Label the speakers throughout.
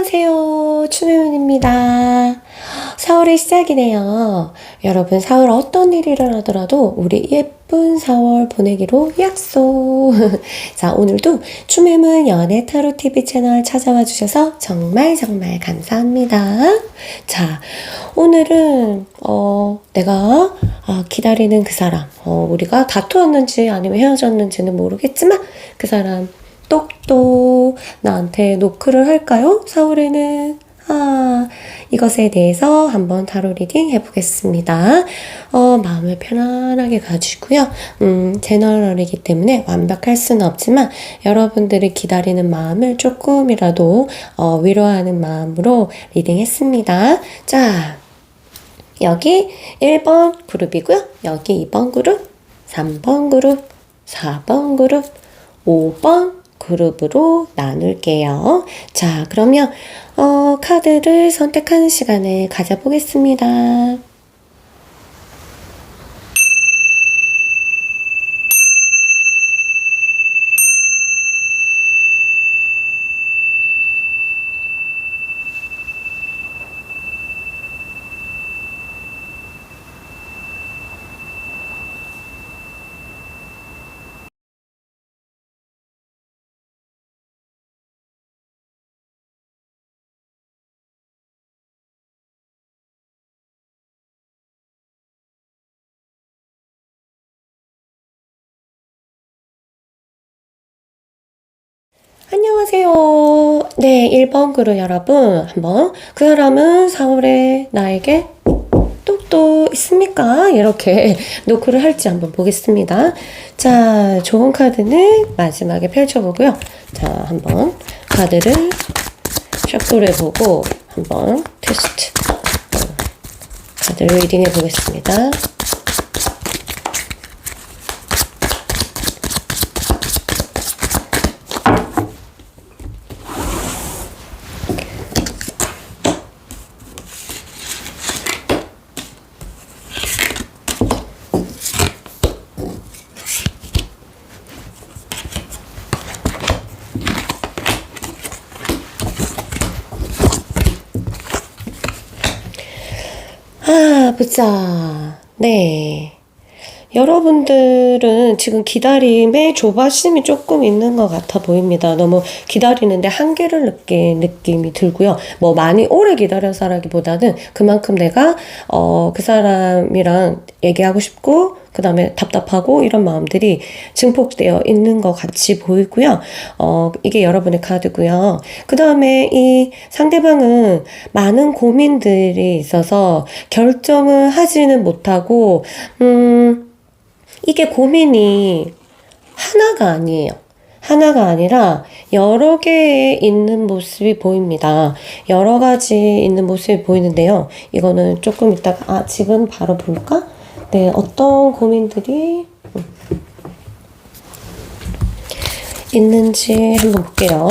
Speaker 1: 안녕하세요. 추매윤입니다. 4월의 시작이네요. 여러분, 4월 어떤 일이 일어나더라도 우리 예쁜 4월 보내기로 약속. 자, 오늘도 추매문 연애 타로 TV 채널 찾아와 주셔서 정말 감사합니다. 자, 오늘은 내가 기다리는 그 사람, 우리가 다투었는지 아니면 헤어졌는지는 모르겠지만 그 사람 똑똑 나한테 노크를 할까요? 4월에는 이것에 대해서 한번 타로 리딩 해보겠습니다. 마음을 편안하게 가지고요. 제너럴이기 때문에 완벽할 수는 없지만 여러분들이 기다리는 마음을 조금이라도 위로하는 마음으로 리딩했습니다. 자, 여기 1번 그룹이고요. 여기 2번 그룹, 3번 그룹, 4번 그룹, 5번 그룹으로 나눌게요. 자, 그러면 카드를 선택하는 시간을 가져보겠습니다. 안녕하세요. 네, 1번 그룹 여러분, 한번 그 사람은 4월에 나에게 똑똑 있습니까? 이렇게 노크를 할지 한번 보겠습니다. 자, 좋은 카드는 마지막에 펼쳐보고요. 자, 한번 카드를 셔플 해보고 한번 테스트 카드를 리딩해 보겠습니다. 보자. 네. 여러분들은 지금 기다림에 조바심이 조금 있는 것 같아 보입니다. 너무 기다리는데 한계를 느낀 느낌이 들고요. 뭐 많이 오래 기다려서라기보다는 그만큼 내가 그 사람이랑 얘기하고 싶고 그 다음에 답답하고 이런 마음들이 증폭되어 있는 것 같이 보이고요. 이게 여러분의 카드고요. 그 다음에 이 상대방은 많은 고민들이 있어서 결정을 하지는 못하고 이게 고민이 하나가 아니에요. 하나가 아니라 여러 개의 있는 모습이 보입니다. 여러 가지 있는 모습이 보이는데요. 이거는 조금 이따가 지금 바로 볼까? 네, 어떤 고민들이 있는지 한번 볼게요.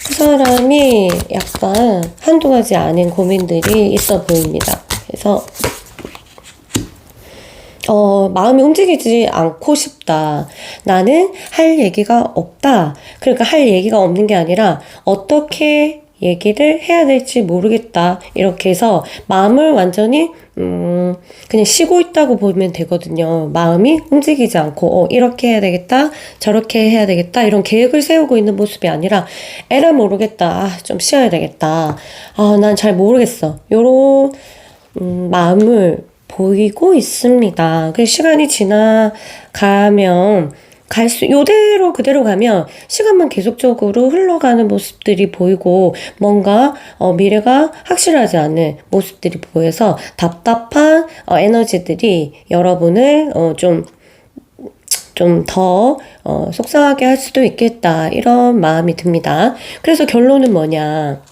Speaker 1: 그 사람이 약간 한두 가지 아닌 고민들이 있어 보입니다. 그래서 마음이 움직이지 않고 싶다. 나는 할 얘기가 없다. 그러니까 할 얘기가 없는 게 아니라 어떻게 얘기를 해야 될지 모르겠다. 이렇게 해서 마음을 완전히 그냥 쉬고 있다고 보면 되거든요. 마음이 움직이지 않고 이렇게 해야 되겠다. 저렇게 해야 되겠다. 이런 계획을 세우고 있는 모습이 아니라 에라 모르겠다. 좀 쉬어야 되겠다. 난 잘 모르겠어. 요런 마음을 보이고 있습니다. 그 시간이 지나가면 요대로 그대로 가면 시간만 계속적으로 흘러가는 모습들이 보이고 뭔가 미래가 확실하지 않은 모습들이 보여서 답답한 에너지들이 여러분을 좀 더 속상하게 할 수도 있겠다. 이런 마음이 듭니다. 그래서 결론은 뭐냐?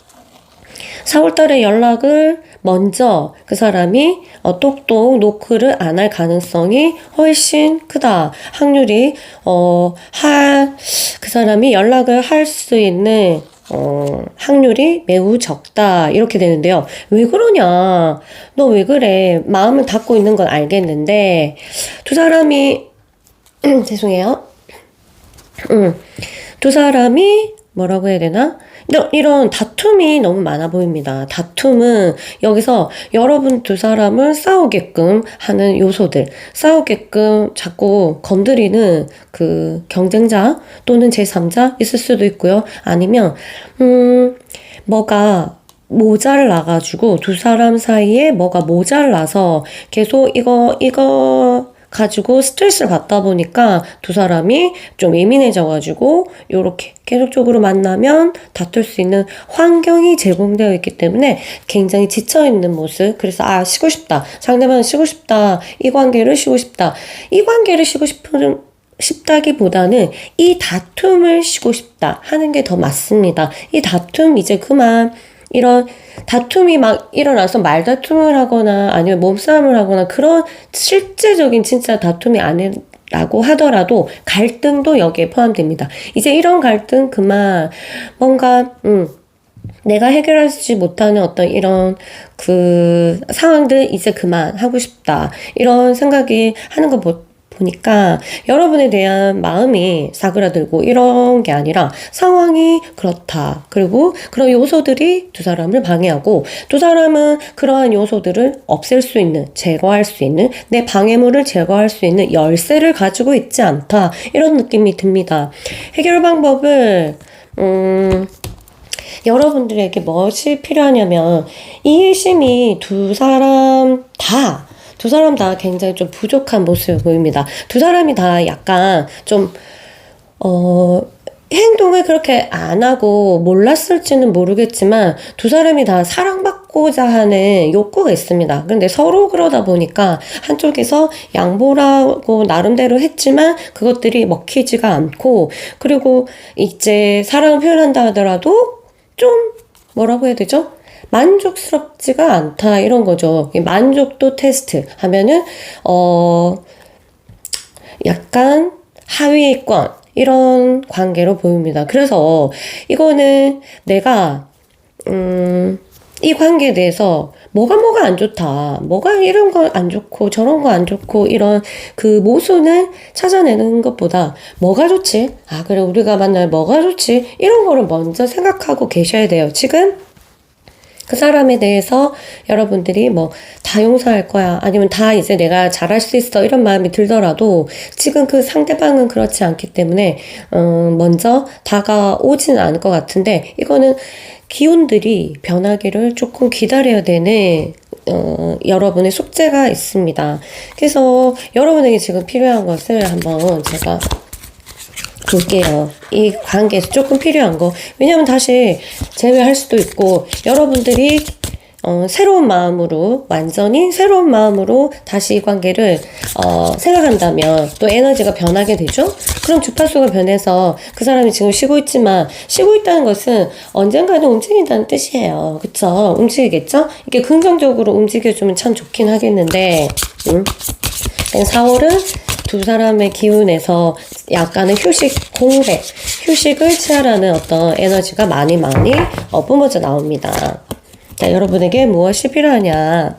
Speaker 1: 4월달에 연락을 먼저 그 사람이 똑똑 노크를 안 할 가능성이 훨씬 크다. 확률이 그 사람이 연락을 할 수 있는 확률이 매우 적다. 이렇게 되는데요. 왜 그러냐? 너 왜 그래? 마음을 닫고 있는 건 알겠는데 두 사람이 죄송해요. 두 사람이 뭐라고 해야 되나? 이런 다툼이 너무 많아 보입니다. 다툼은 여기서 여러분 두 사람을 싸우게끔 하는 요소들, 싸우게끔 자꾸 건드리는 그 경쟁자 또는 제3자 있을 수도 있고요. 아니면, 뭐가 모자라가지고 두 사람 사이에 뭐가 모자라서 계속 이거 가지고 스트레스를 받다 보니까 두 사람이 좀 예민해져가지고 요렇게 계속적으로 만나면 다툴 수 있는 환경이 제공되어 있기 때문에 굉장히 지쳐있는 모습. 그래서 쉬고 싶다. 상대방은 쉬고 싶다. 이 관계를 쉬고 싶다. 이 관계를 쉬고 싶다기보다는 이 다툼을 쉬고 싶다 하는 게 더 맞습니다. 이 다툼 이제 그만, 이런 다툼이 막 일어나서 말다툼을 하거나 아니면 몸싸움을 하거나 그런 실제적인 진짜 다툼이 아니라고 하더라도 갈등도 여기에 포함됩니다. 이제 이런 갈등 그만, 뭔가 내가 해결하지 못하는 어떤 이런 그 상황들 이제 그만 하고 싶다, 이런 생각이 하는 거 보니까 여러분에 대한 마음이 사그라들고 이런 게 아니라 상황이 그렇다. 그리고 그런 요소들이 두 사람을 방해하고 두 사람은 그러한 요소들을 없앨 수 있는, 제거할 수 있는, 내 방해물을 제거할 수 있는 열쇠를 가지고 있지 않다. 이런 느낌이 듭니다. 해결 방법을 여러분들에게 무엇이 필요하냐면, 이해심이 두 사람 다 굉장히 좀 부족한 모습을 보입니다. 두 사람이 다 약간 좀, 행동을 그렇게 안 하고 몰랐을지는 모르겠지만 두 사람이 다 사랑받고자 하는 욕구가 있습니다. 근데 서로 그러다 보니까 한쪽에서 양보라고 나름대로 했지만 그것들이 먹히지가 않고, 그리고 이제 사랑을 표현한다 하더라도 좀 뭐라고 해야 되죠? 만족스럽지가 않다, 이런 거죠. 만족도 테스트 하면은 약간 하위권 이런 관계로 보입니다. 그래서 이거는 내가 이 관계에 대해서 뭐가 안 좋다, 뭐가 이런 거 안 좋고 저런 거 안 좋고, 이런 그 모순을 찾아내는 것보다 뭐가 좋지? 그래, 우리가 만날 뭐가 좋지? 이런 거를 먼저 생각하고 계셔야 돼요. 지금 그 사람에 대해서 여러분들이 뭐 다 용서할 거야, 아니면 다 이제 내가 잘할 수 있어, 이런 마음이 들더라도 지금 그 상대방은 그렇지 않기 때문에 먼저 다가오지는 않을 것 같은데, 이거는 기운들이 변하기를 조금 기다려야 되는 여러분의 숙제가 있습니다. 그래서 여러분에게 지금 필요한 것을 한번 제가 볼게요. 이 관계에서 조금 필요한 거. 왜냐면 다시 재회할 수도 있고, 여러분들이 새로운 마음으로, 완전히 새로운 마음으로 다시 이 관계를 생각한다면 또 에너지가 변하게 되죠? 그럼 주파수가 변해서 그 사람이 지금 쉬고 있지만, 쉬고 있다는 것은 언젠가는 움직인다는 뜻이에요. 그쵸? 움직이겠죠? 이게 긍정적으로 움직여주면 참 좋긴 하겠는데, 4월은 두 사람의 기운에서 약간의 휴식을 취하라는 어떤 에너지가 많이 뿜어져 나옵니다. 자, 여러분에게 무엇이 필요하냐?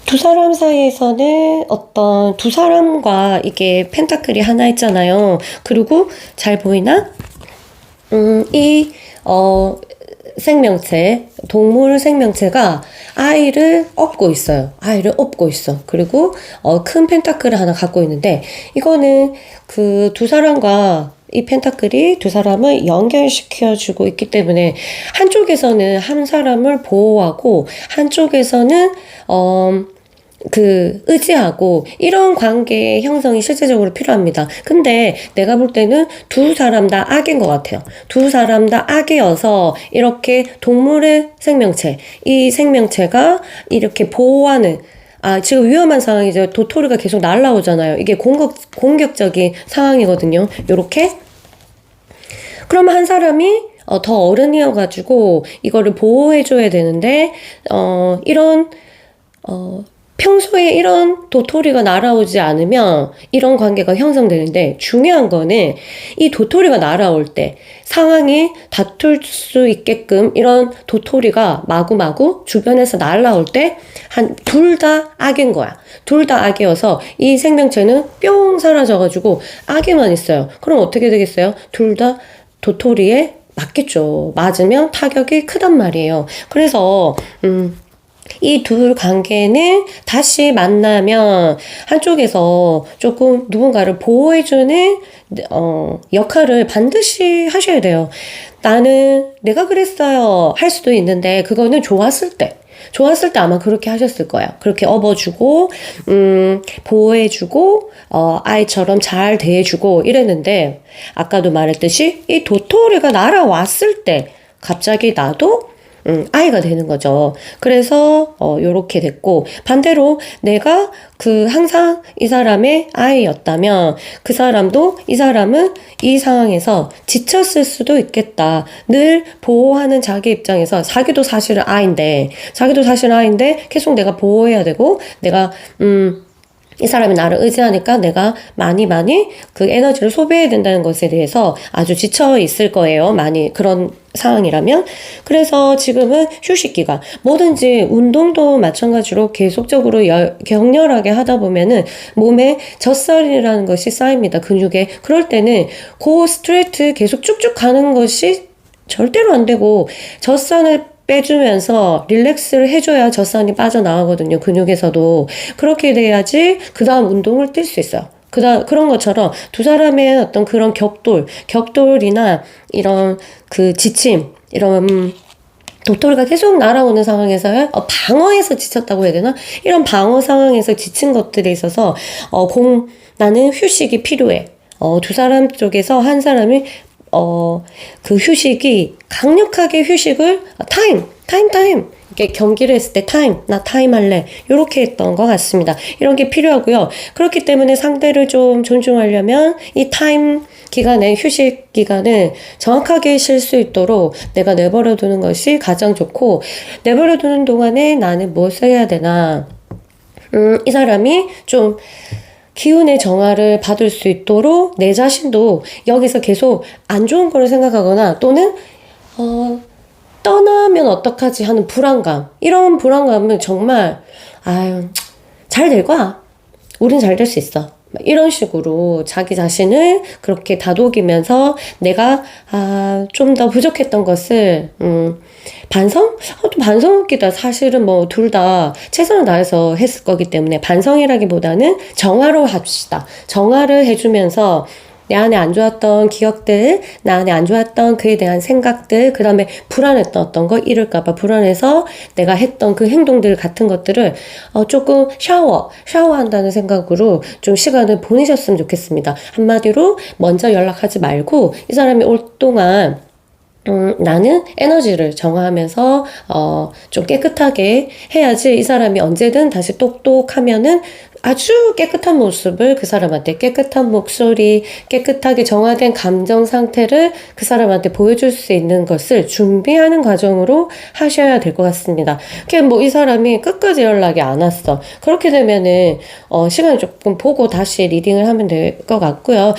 Speaker 1: 두 사람 사이에서는 어떤 두 사람과 이게 펜타클이 하나 있잖아요. 그리고 잘 보이나? 생명체, 동물 생명체가 아이를 업고 있어요. 그리고 큰 펜타클을 하나 갖고 있는데, 이거는 그 두 사람과 이 펜타클이 두 사람을 연결시켜주고 있기 때문에 한쪽에서는 한 사람을 보호하고 한쪽에서는 의지하고, 이런 관계의 형성이 실제적으로 필요합니다. 근데 내가 볼 때는 두 사람 다 악인 것 같아요. 두 사람 다 악이어서 이렇게 동물의 생명체, 이 생명체가 이렇게 보호하는, 지금 위험한 상황이죠. 도토리가 계속 날라오잖아요. 이게 공격적인 상황이거든요. 요렇게. 그러면 한 사람이 더 어른이어가지고 이거를 보호해줘야 되는데, 평소에 이런 도토리가 날아오지 않으면 이런 관계가 형성되는데, 중요한 거는 이 도토리가 날아올 때 상황이 다툴 수 있게끔 이런 도토리가 마구마구 주변에서 날아올 때 둘 다 악인 거야. 둘 다 악이어서 이 생명체는 뿅 사라져가지고 악에만 있어요. 그럼 어떻게 되겠어요? 둘 다 도토리에 맞겠죠. 맞으면 타격이 크단 말이에요. 그래서 이 둘 관계는 다시 만나면 한쪽에서 조금 누군가를 보호해주는 역할을 반드시 하셔야 돼요. 나는 내가 그랬어요 할 수도 있는데 그거는 좋았을 때 아마 그렇게 하셨을 거예요. 그렇게 업어주고 보호해주고 아이처럼 잘 대해주고 이랬는데 아까도 말했듯이 이 도토리가 날아왔을 때 갑자기 나도 아이가 되는 거죠. 그래서 요렇게 됐고 반대로 내가 항상 이 사람의 아이였다면 그 사람도 이 사람은 이 상황에서 지쳤을 수도 있겠다. 늘 보호하는 자기 입장에서 자기도 사실은 아이인데 계속 내가 보호해야 되고 내가 이 사람이 나를 의지하니까 내가 많이 그 에너지를 소비해야 된다는 것에 대해서 아주 지쳐 있을 거예요. 많이 그런 상황이라면. 그래서 지금은 휴식기가 뭐든지 운동도 마찬가지로 계속적으로 격렬하게 하다 보면은 몸에 젖살이라는 것이 쌓입니다. 근육에. 그럴 때는 그 스트레이트 계속 쭉쭉 가는 것이 절대로 안 되고 젖산을 빼주면서 릴렉스를 해줘야 젖산이 빠져나가거든요. 근육에서도. 그렇게 돼야지 그 다음 운동을 뛸 수 있어요. 그런 것처럼 두 사람의 어떤 그런 격돌이나 이런 지침, 이런 도토리가 계속 날아오는 상황에서 방어에서 지쳤다고 해야 되나? 이런 방어 상황에서 지친 것들에 있어서 나는 휴식이 필요해. 두 사람 쪽에서 한 사람이 그 휴식이 강력하게 휴식을 타임 이렇게 경기를 했을 때 나 타임 할래 이렇게 했던 것 같습니다. 이런 게 필요하고요. 그렇기 때문에 상대를 좀 존중하려면 이 타임 기간에 휴식 기간을 정확하게 쉴 수 있도록 내가 내버려 두는 것이 가장 좋고 내버려 두는 동안에 나는 무엇을 해야 되나 이 사람이 좀 기운의 정화를 받을 수 있도록 내 자신도 여기서 계속 안 좋은 거를 생각하거나 또는 떠나면 어떡하지 하는 불안감 이런 불안감은 정말 잘 될 거야. 우린 잘 될 수 있어. 이런 식으로 자기 자신을 그렇게 다독이면서 내가 좀 더 부족했던 것을 반성? 또 반성기다. 사실은 뭐 둘 다 최선을 다해서 했을 거기 때문에 반성이라기보다는 정화로 합시다. 정화를 해주면서 내 안에 안 좋았던 기억들, 나 안에 안 좋았던 그에 대한 생각들, 그 다음에 불안했던 어떤 거 잃을까봐 불안해서 내가 했던 그 행동들 같은 것들을 조금 샤워한다는 생각으로 좀 시간을 보내셨으면 좋겠습니다. 한마디로 먼저 연락하지 말고 이 사람이 올 동안 나는 에너지를 정화하면서 좀 깨끗하게 해야지 이 사람이 언제든 다시 똑똑하면은 아주 깨끗한 모습을 그 사람한테 깨끗한 목소리, 깨끗하게 정화된 감정 상태를 그 사람한테 보여줄 수 있는 것을 준비하는 과정으로 하셔야 될 것 같습니다. 뭐 이 사람이 끝까지 연락이 안 왔어. 그렇게 되면은 시간을 조금 보고 다시 리딩을 하면 될 것 같고요.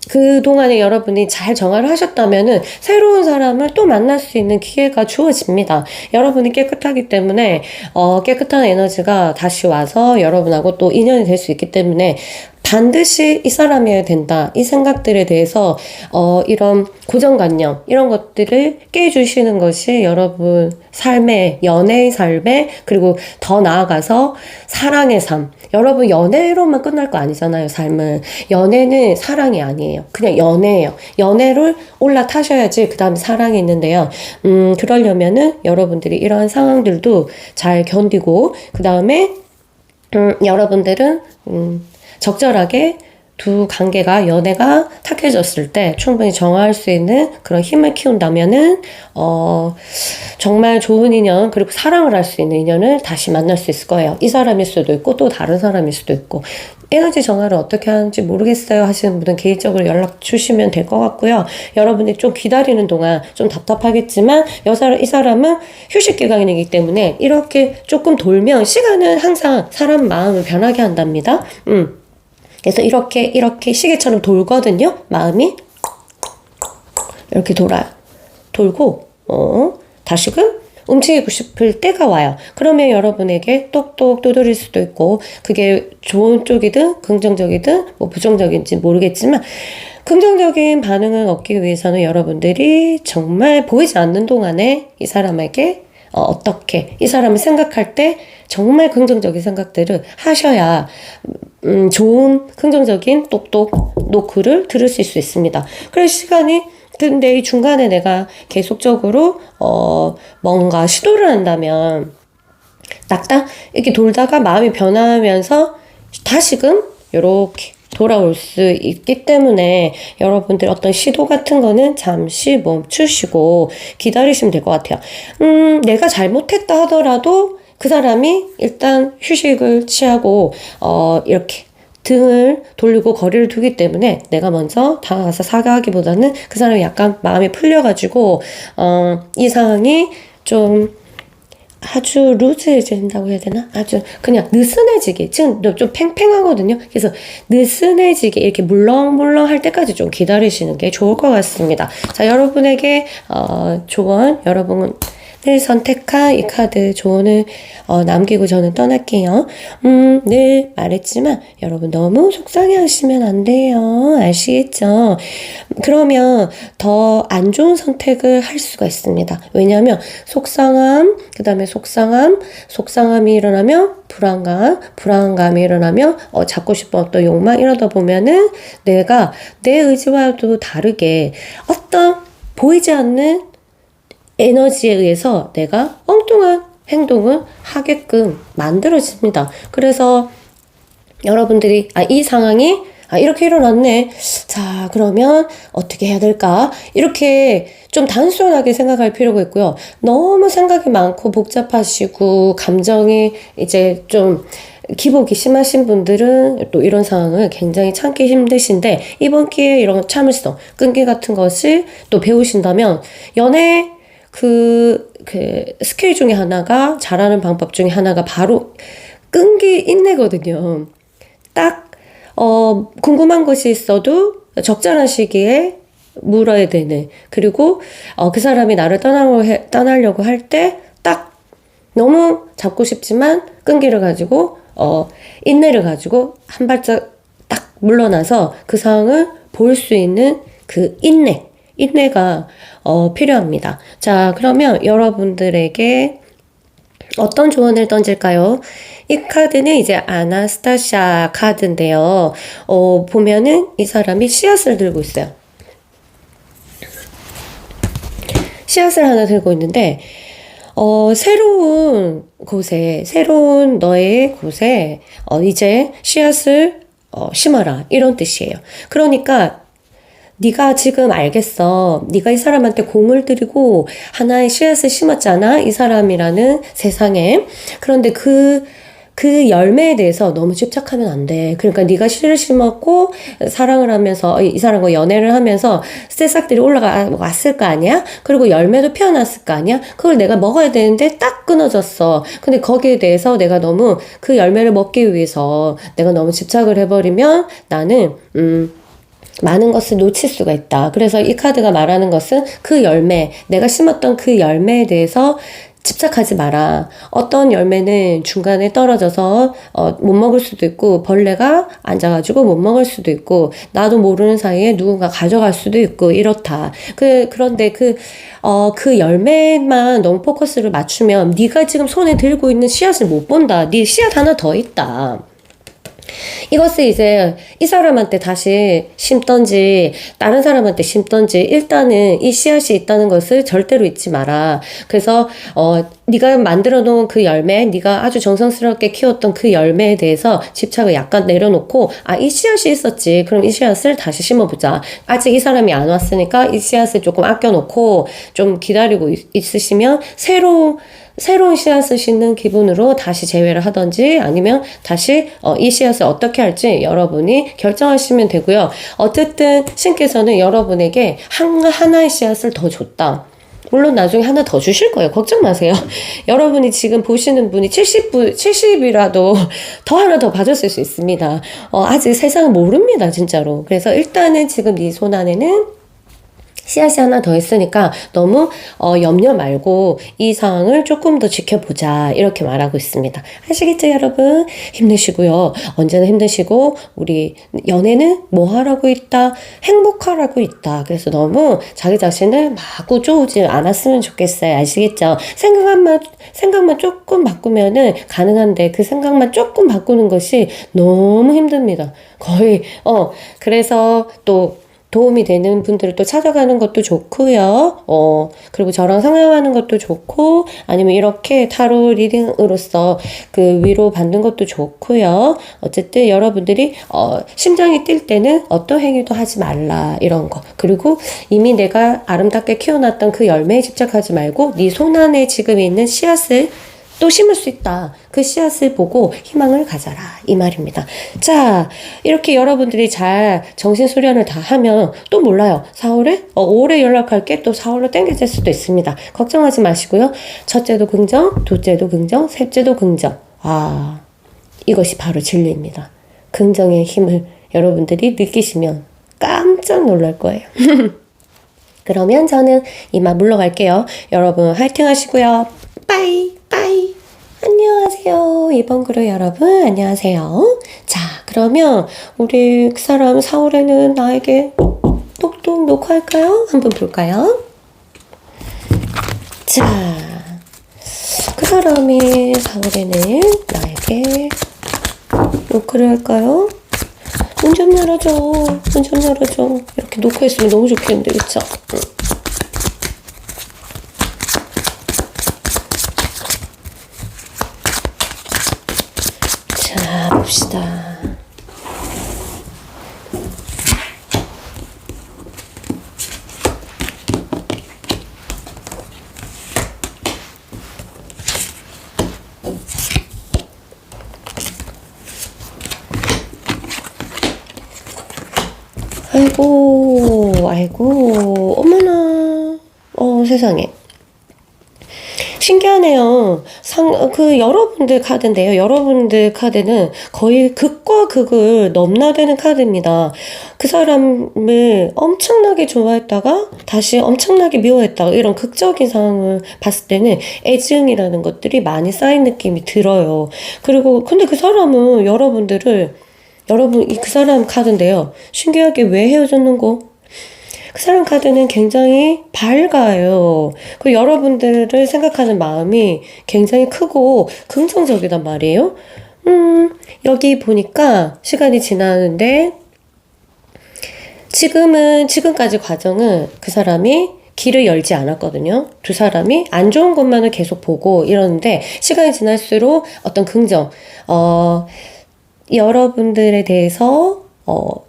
Speaker 1: 그동안에 여러분이 잘 정화를 하셨다면은 새로운 사람을 또 만날 수 있는 기회가 주어집니다. 여러분이 깨끗하기 때문에 깨끗한 에너지가 다시 와서 여러분하고 또 인연이 될 수 있기 때문에 반드시 이 사람이어야 된다. 이 생각들에 대해서 이런 고정관념 이런 것들을 깨주시는 것이 여러분 삶의 연애의 삶에 그리고 더 나아가서 사랑의 삶. 여러분 연애로만 끝날 거 아니잖아요. 삶은. 연애는 사랑이 아니에요. 그냥 연애예요. 연애를 올라타셔야지 그 다음에 사랑이 있는데요. 그러려면은 여러분들이 이러한 상황들도 잘 견디고 그 다음에 여러분들은 적절하게 두 관계가 연애가 탁해졌을 때 충분히 정화할 수 있는 그런 힘을 키운다면은 정말 좋은 인연 그리고 사랑을 할 수 있는 인연을 다시 만날 수 있을 거예요. 이 사람일 수도 있고 또 다른 사람일 수도 있고 에너지 정화를 어떻게 하는지 모르겠어요 하시는 분은 개인적으로 연락 주시면 될 것 같고요. 여러분이 좀 기다리는 동안 좀 답답하겠지만 이 사람은 휴식 기간이기 때문에 이렇게 조금 돌면 시간은 항상 사람 마음을 변하게 한답니다. 그래서 이렇게 시계처럼 돌거든요. 마음이 이렇게 돌아요. 돌고 다시금 움직이고 싶을 때가 와요. 그러면 여러분에게 똑똑 두드릴 수도 있고, 그게 좋은 쪽이든 긍정적이든 뭐 부정적인지 모르겠지만, 긍정적인 반응을 얻기 위해서는 여러분들이 정말 보이지 않는 동안에 이 사람에게 어떻게 이 사람을 생각할 때 정말 긍정적인 생각들을 하셔야 좋은 긍정적인 똑똑 노크를 들으실 수 있습니다. 그래서 시간이 근데 이 중간에 내가 계속적으로 뭔가 시도를 한다면 딱딱 이렇게 돌다가 마음이 변하면서 다시금 이렇게 돌아올 수 있기 때문에 여러분들 어떤 시도 같은 거는 잠시 멈추시고 기다리시면 될 것 같아요. 내가 잘못했다 하더라도 그 사람이 일단 휴식을 취하고 이렇게 등을 돌리고 거리를 두기 때문에 내가 먼저 다가가서 사과하기보다는 그 사람이 약간 마음이 풀려가지고 이 상황이 좀 아주 루즈해진다고 해야 되나? 아주 그냥 느슨해지게 지금 좀 팽팽하거든요. 그래서 느슨해지게 이렇게 물렁물렁 할 때까지 좀 기다리시는 게 좋을 것 같습니다. 자, 여러분에게 조언, 여러분을 선택한 이 카드 조언을 남기고 저는 떠날게요. 늘 말했지만 여러분 너무 속상해하시면 안 돼요. 아시겠죠? 그러면 더 안 좋은 선택을 할 수가 있습니다. 왜냐하면 속상함, 그 다음에 속상함이 일어나면 불안감이 일어나면 잡고 싶은 어떤 욕망 이러다 보면은 내가 내 의지와도 다르게 어떤 보이지 않는 에너지에 의해서 내가 엉뚱한 행동을 하게끔 만들어집니다. 그래서 여러분들이 이 상황이 이렇게 일어났네. 자, 그러면 어떻게 해야 될까? 이렇게 좀 단순하게 생각할 필요가 있고요. 너무 생각이 많고 복잡하시고 감정이 이제 좀 기복이 심하신 분들은 또 이런 상황을 굉장히 참기 힘드신데 이번 기회에 이런 참을성, 끈기 같은 것을 또 배우신다면 연애 그 스킬 중에 하나가 잘하는 방법 중에 하나가 바로 끈기 인내거든요. 딱 궁금한 것이 있어도 적절한 시기에 물어야 되는 그리고 그 사람이 나를 떠나려고 할 때 딱 너무 잡고 싶지만 끈기를 가지고 인내를 가지고 한 발짝 딱 물러나서 그 상황을 볼 수 있는 그 인내가 필요합니다. 자, 그러면 여러분들에게 어떤 조언을 던질까요? 이 카드는 이제 아나스타샤 카드인데요. 보면은 이 사람이 씨앗을 들고 있어요. 씨앗을 하나 들고 있는데 새로운 너의 곳에 이제 씨앗을 심어라 이런 뜻이에요. 그러니까 네가 지금 알겠어. 네가 이 사람한테 공을 들이고 하나의 씨앗을 심었잖아. 이 사람이라는 세상에. 그런데 그 열매에 대해서 너무 집착하면 안 돼. 그러니까 네가 씨를 심었고 사랑을 하면서 이 사람과 연애를 하면서 새싹들이 올라왔을 거 아니야? 그리고 열매도 피어났을 거 아니야? 그걸 내가 먹어야 되는데 딱 끊어졌어. 근데 거기에 대해서 내가 너무 그 열매를 먹기 위해서 내가 너무 집착을 해버리면 나는 많은 것을 놓칠 수가 있다. 그래서 이 카드가 말하는 것은 그 열매, 내가 심었던 그 열매에 대해서 집착하지 마라. 어떤 열매는 중간에 떨어져서 못 먹을 수도 있고 벌레가 앉아가지고 못 먹을 수도 있고 나도 모르는 사이에 누군가 가져갈 수도 있고 이렇다. 그런데 그 열매만 너무 포커스를 맞추면 네가 지금 손에 들고 있는 씨앗을 못 본다. 네 씨앗 하나 더 있다. 이것을 이제 이 사람한테 다시 심던지 다른 사람한테 심던지 일단은 이 씨앗이 있다는 것을 절대로 잊지 마라. 그래서 네가 만들어 놓은 그 열매, 네가 아주 정성스럽게 키웠던 그 열매에 대해서 집착을 약간 내려놓고 이 씨앗이 있었지. 그럼 이 씨앗을 다시 심어보자. 아직 이 사람이 안 왔으니까 이 씨앗을 조금 아껴놓고 좀 기다리고 있으시면 새로운 씨앗을 심는 기분으로 다시 재회를 하던지 아니면 다시 이 씨앗을 어떻게 할지 여러분이 결정하시면 되고요. 어쨌든 신께서는 여러분에게 하나의 씨앗을 더 줬다. 물론 나중에 하나 더 주실 거예요. 걱정 마세요. 여러분이 지금 보시는 분이 70이라도 더 하나 더 받으실 수 있습니다. 아직 세상은 모릅니다. 진짜로. 그래서 일단은 지금 네 손 안에는 씨앗이 하나 더 있으니까 너무 염려 말고 이 상황을 조금 더 지켜보자 이렇게 말하고 있습니다. 아시겠죠 여러분? 힘내시고요. 언제나 힘내시고 우리 연애는 뭐 하라고 있다? 행복하라고 있다. 그래서 너무 자기 자신을 막 꼬줘오지 않았으면 좋겠어요. 아시겠죠? 생각만 조금 바꾸면은 가능한데 그 생각만 조금 바꾸는 것이 너무 힘듭니다. 거의 그래서 또 도움이 되는 분들을 또 찾아가는 것도 좋고요. 그리고 저랑 상담하는 것도 좋고, 아니면 이렇게 타로 리딩으로서 그 위로 받는 것도 좋고요. 어쨌든 여러분들이, 심장이 뛸 때는 어떤 행위도 하지 말라, 이런 거. 그리고 이미 내가 아름답게 키워놨던 그 열매에 집착하지 말고, 네 손 안에 지금 있는 씨앗을 또 심을 수 있다. 그 씨앗을 보고 희망을 가져라. 이 말입니다. 자, 이렇게 여러분들이 잘 정신수련을 다 하면 또 몰라요. 4월에? 5월에 연락할게. 또 4월로 땡겨질 수도 있습니다. 걱정하지 마시고요. 첫째도 긍정, 둘째도 긍정, 셋째도 긍정. 이것이 바로 진리입니다. 긍정의 힘을 여러분들이 느끼시면 깜짝 놀랄 거예요. 그러면 저는 이만 물러갈게요. 여러분 화이팅 하시고요. 빠이 빠이. 안녕하세요. 이번 그룹 여러분 안녕하세요. 자, 그러면 우리 그 사람 4월에는 나에게 똑똑 녹화할까요? 한번 볼까요? 자, 그 사람이 4월에는 나에게 녹화를 할까요? 문 좀 열어줘. 문 좀 열어줘. 이렇게 녹화했으면 너무 좋겠는데, 그쵸? 자, 봅시다. 아이고, 어머나, 세상에. 신기하네요. 여러분들 카드인데요. 여러분들 카드는 거의 극과 극을 넘나드는 카드입니다. 그 사람을 엄청나게 좋아했다가 다시 엄청나게 미워했다가 이런 극적인 상황을 봤을 때는 애증이라는 것들이 많이 쌓인 느낌이 들어요. 그리고, 근데 그 사람은 그 사람 카드인데요. 신기하게 왜 헤어졌는고? 그 사람 카드는 굉장히 밝아요. 그 여러분들을 생각하는 마음이 굉장히 크고 긍정적이단 말이에요. 여기 보니까 시간이 지나는데 지금까지 과정은 그 사람이 길을 열지 않았거든요. 두 사람이 안 좋은 것만을 계속 보고 이러는데 시간이 지날수록 어떤 긍정, 여러분들에 대해서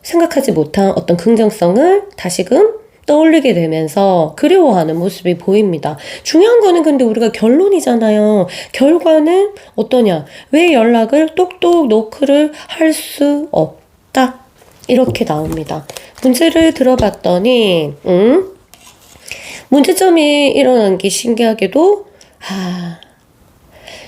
Speaker 1: 생각하지 못한 어떤 긍정성을 다시금 떠올리게 되면서 그리워하는 모습이 보입니다. 중요한 거는 근데 우리가 결론이잖아요. 결과는 어떠냐? 왜 연락을 똑똑 노크를 할 수 없다? 이렇게 나옵니다. 문제를 들어봤더니 문제점이 일어난 게 신기하게도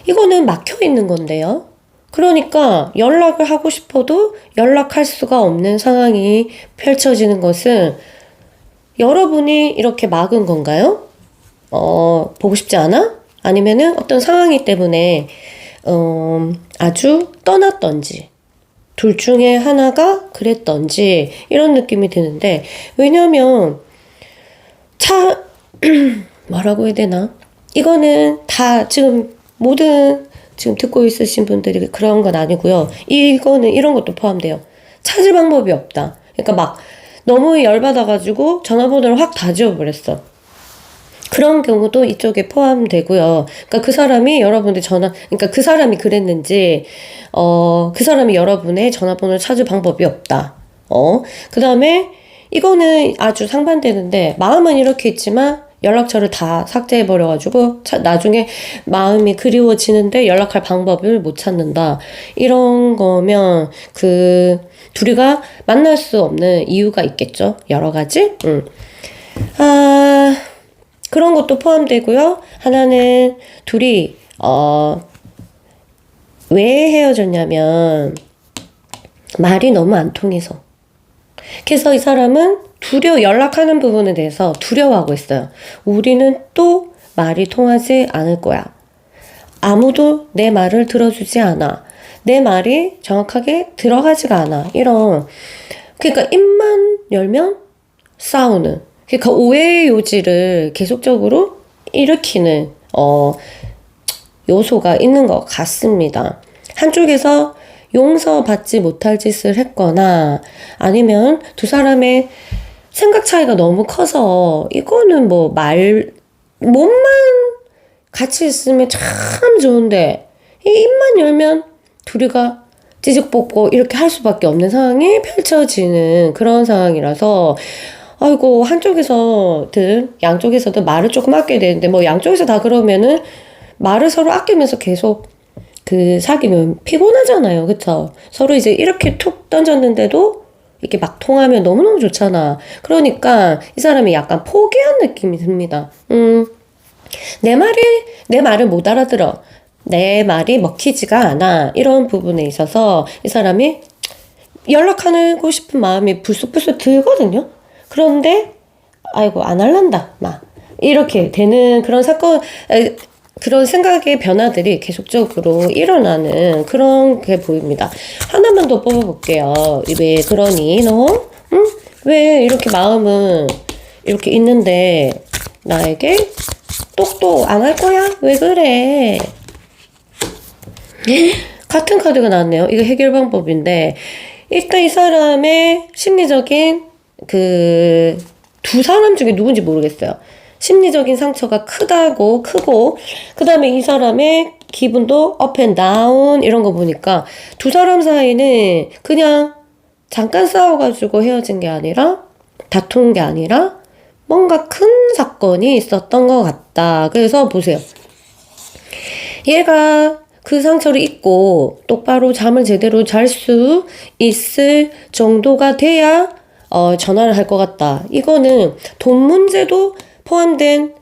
Speaker 1: 이거는 막혀 있는 건데요. 그러니까 연락을 하고 싶어도 연락할 수가 없는 상황이 펼쳐지는 것은 여러분이 이렇게 막은 건가요? 보고 싶지 않아? 아니면은 어떤 상황이 때문에 아주 떠났던지 둘 중에 하나가 그랬던지 이런 느낌이 드는데 왜냐면 뭐라고 해야 되나? 이거는 다 지금 듣고 있으신 분들이 그런 건 아니고요. 이거는 이런 것도 포함돼요. 찾을 방법이 없다. 그러니까 막 너무 열받아가지고 전화번호를 확 다 지워버렸어. 그런 경우도 이쪽에 포함되고요. 그러니까 그 사람이 그러니까 그 사람이 그랬는지, 그 사람이 여러분의 전화번호를 찾을 방법이 없다. 그 다음에 이거는 아주 상반되는데 마음은 이렇게 있지만 연락처를 다 삭제해버려가지고 나중에 마음이 그리워지는데 연락할 방법을 못 찾는다. 이런 거면 둘이가 만날 수 없는 이유가 있겠죠. 여러 가지. 그런 것도 포함되고요. 하나는 둘이 왜 헤어졌냐면 말이 너무 안 통해서. 그래서 이 사람은 연락하는 부분에 대해서 두려워하고 있어요. 우리는 또 말이 통하지 않을 거야. 아무도 내 말을 들어주지 않아. 내 말이 정확하게 들어가지가 않아. 그러니까 입만 열면 싸우는. 그러니까 오해의 요지를 계속적으로 일으키는, 요소가 있는 것 같습니다. 한쪽에서 용서받지 못할 짓을 했거나 아니면 두 사람의 생각 차이가 너무 커서 이거는 몸만 같이 있으면 참 좋은데 이 입만 열면 둘이가 찌직볶고 이렇게 할 수밖에 없는 상황이 펼쳐지는 그런 상황이라서 아이고 한쪽에서든 양쪽에서도 말을 조금 아껴야 되는데 뭐 양쪽에서 다 그러면은 말을 서로 아끼면서 계속 사귀면 피곤하잖아요. 그쵸? 서로 이제 이렇게 툭 던졌는데도 이렇게 막 통하면 너무너무 좋잖아. 그러니까 이 사람이 약간 포기한 느낌이 듭니다. 내 말을 못 알아들어. 내 말이 먹히지가 않아. 이런 부분에 있어서 이 사람이 연락하고 싶은 마음이 불쑥불쑥 들거든요. 그런데 아이고 안 할란다. 막 이렇게 되는 그런 그런 생각의 변화들이 계속적으로 일어나는 그런 게 보입니다. 하나만 더 뽑아볼게요. 왜 그러니 너? 응? 왜 이렇게 마음은 이렇게 있는데 나에게 똑똑 안 할 거야? 왜 그래? 같은 카드가 나왔네요. 이거 해결 방법인데 일단 이 사람의 심리적인 두 사람 중에 누군지 모르겠어요. 심리적인 상처가 크고 그 다음에 이 사람의 기분도 업 앤 다운 이런 거 보니까 두 사람 사이는 그냥 잠깐 싸워가지고 헤어진 게 아니라 다툰 게 아니라 뭔가 큰 사건이 있었던 것 같다. 그래서 보세요. 얘가 그 상처를 잊고 똑바로 잠을 제대로 잘 수 있을 정도가 돼야 전화를 할 것 같다. 이거는 돈 문제도 포함된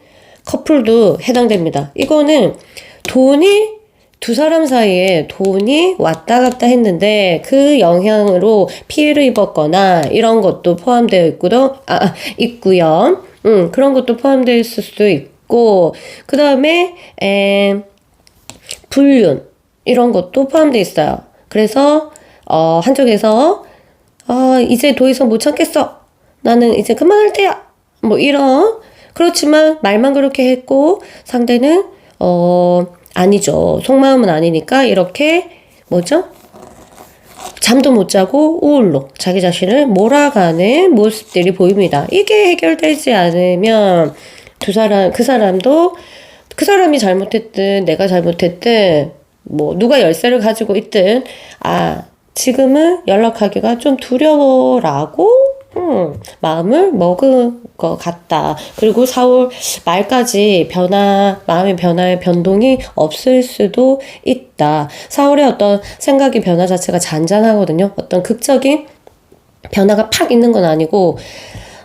Speaker 1: 커플도 해당됩니다. 이거는 두 사람 사이에 돈이 왔다 갔다 했는데 그 영향으로 피해를 입었거나 이런 것도 포함되어 있고요. 그런 것도 포함되어 있을 수도 있고, 그 다음에 불륜 이런 것도 포함되어 있어요. 그래서 한쪽에서 이제 더 이상 못 참겠어. 나는 이제 그만할 테야. 뭐 그렇지만 말만 그렇게 했고 상대는 아니죠. 속마음은 아니니까 이렇게 잠도 못 자고 우울로 자기 자신을 몰아가는 모습들이 보입니다. 이게 해결되지 않으면 그 사람이 잘못했든 내가 잘못했든 누가 열쇠를 가지고 있든 지금은 연락하기가 좀 두려워라고 마음을 먹은 것 같다. 그리고 4월 말까지 마음의 변화의 변동이 없을 수도 있다. 4월에 어떤 생각의 변화 자체가 잔잔하거든요. 어떤 극적인 변화가 팍 있는 건 아니고,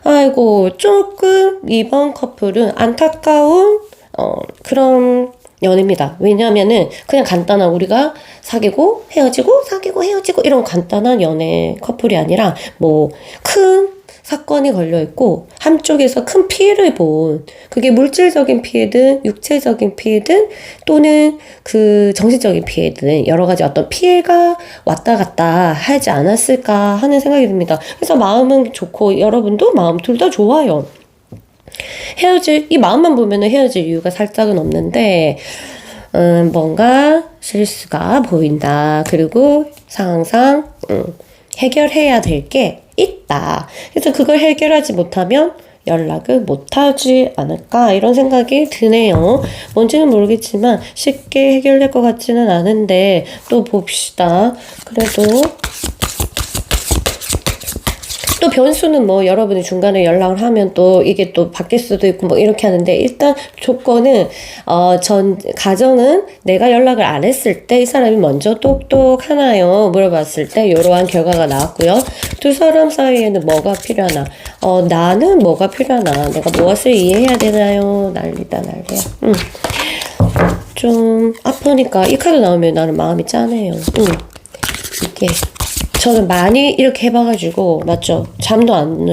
Speaker 1: 아이고, 조금 이번 커플은 안타까운, 그런 연입니다. 왜냐하면은 그냥 간단한 우리가 사귀고 헤어지고 이런 간단한 연애 커플이 아니라 큰 사건이 걸려있고 한쪽에서 큰 피해를 본, 그게 물질적인 피해든 육체적인 피해든 또는 정신적인 피해든 여러 가지 어떤 피해가 왔다 갔다 하지 않았을까 하는 생각이 듭니다. 그래서 마음은 좋고 여러분도 마음 둘 다 좋아요. 이 마음만 보면은 헤어질 이유가 살짝은 없는데, 뭔가 실수가 보인다. 그리고 항상, 해결해야 될 게 있다. 그래서 그걸 해결하지 못하면 연락을 못하지 않을까 이런 생각이 드네요. 뭔지는 모르겠지만 쉽게 해결될 것 같지는 않은데 또 봅시다. 그래도 또 변수는 여러분이 중간에 연락을 하면 또 이게 또 바뀔 수도 있고 이렇게 하는데, 일단 조건은 가정은 내가 연락을 안 했을 때 이 사람이 먼저 똑똑하나요? 물어봤을 때 이러한 결과가 나왔고요. 두 사람 사이에는 뭐가 필요하나? 나는 뭐가 필요하나? 내가 무엇을 이해해야 되나요? 난리야. 좀 아프니까 이 카드 나오면 나는 마음이 짠해요. 이게 저는 많이 이렇게 해봐가지고, 맞죠? 잠도 안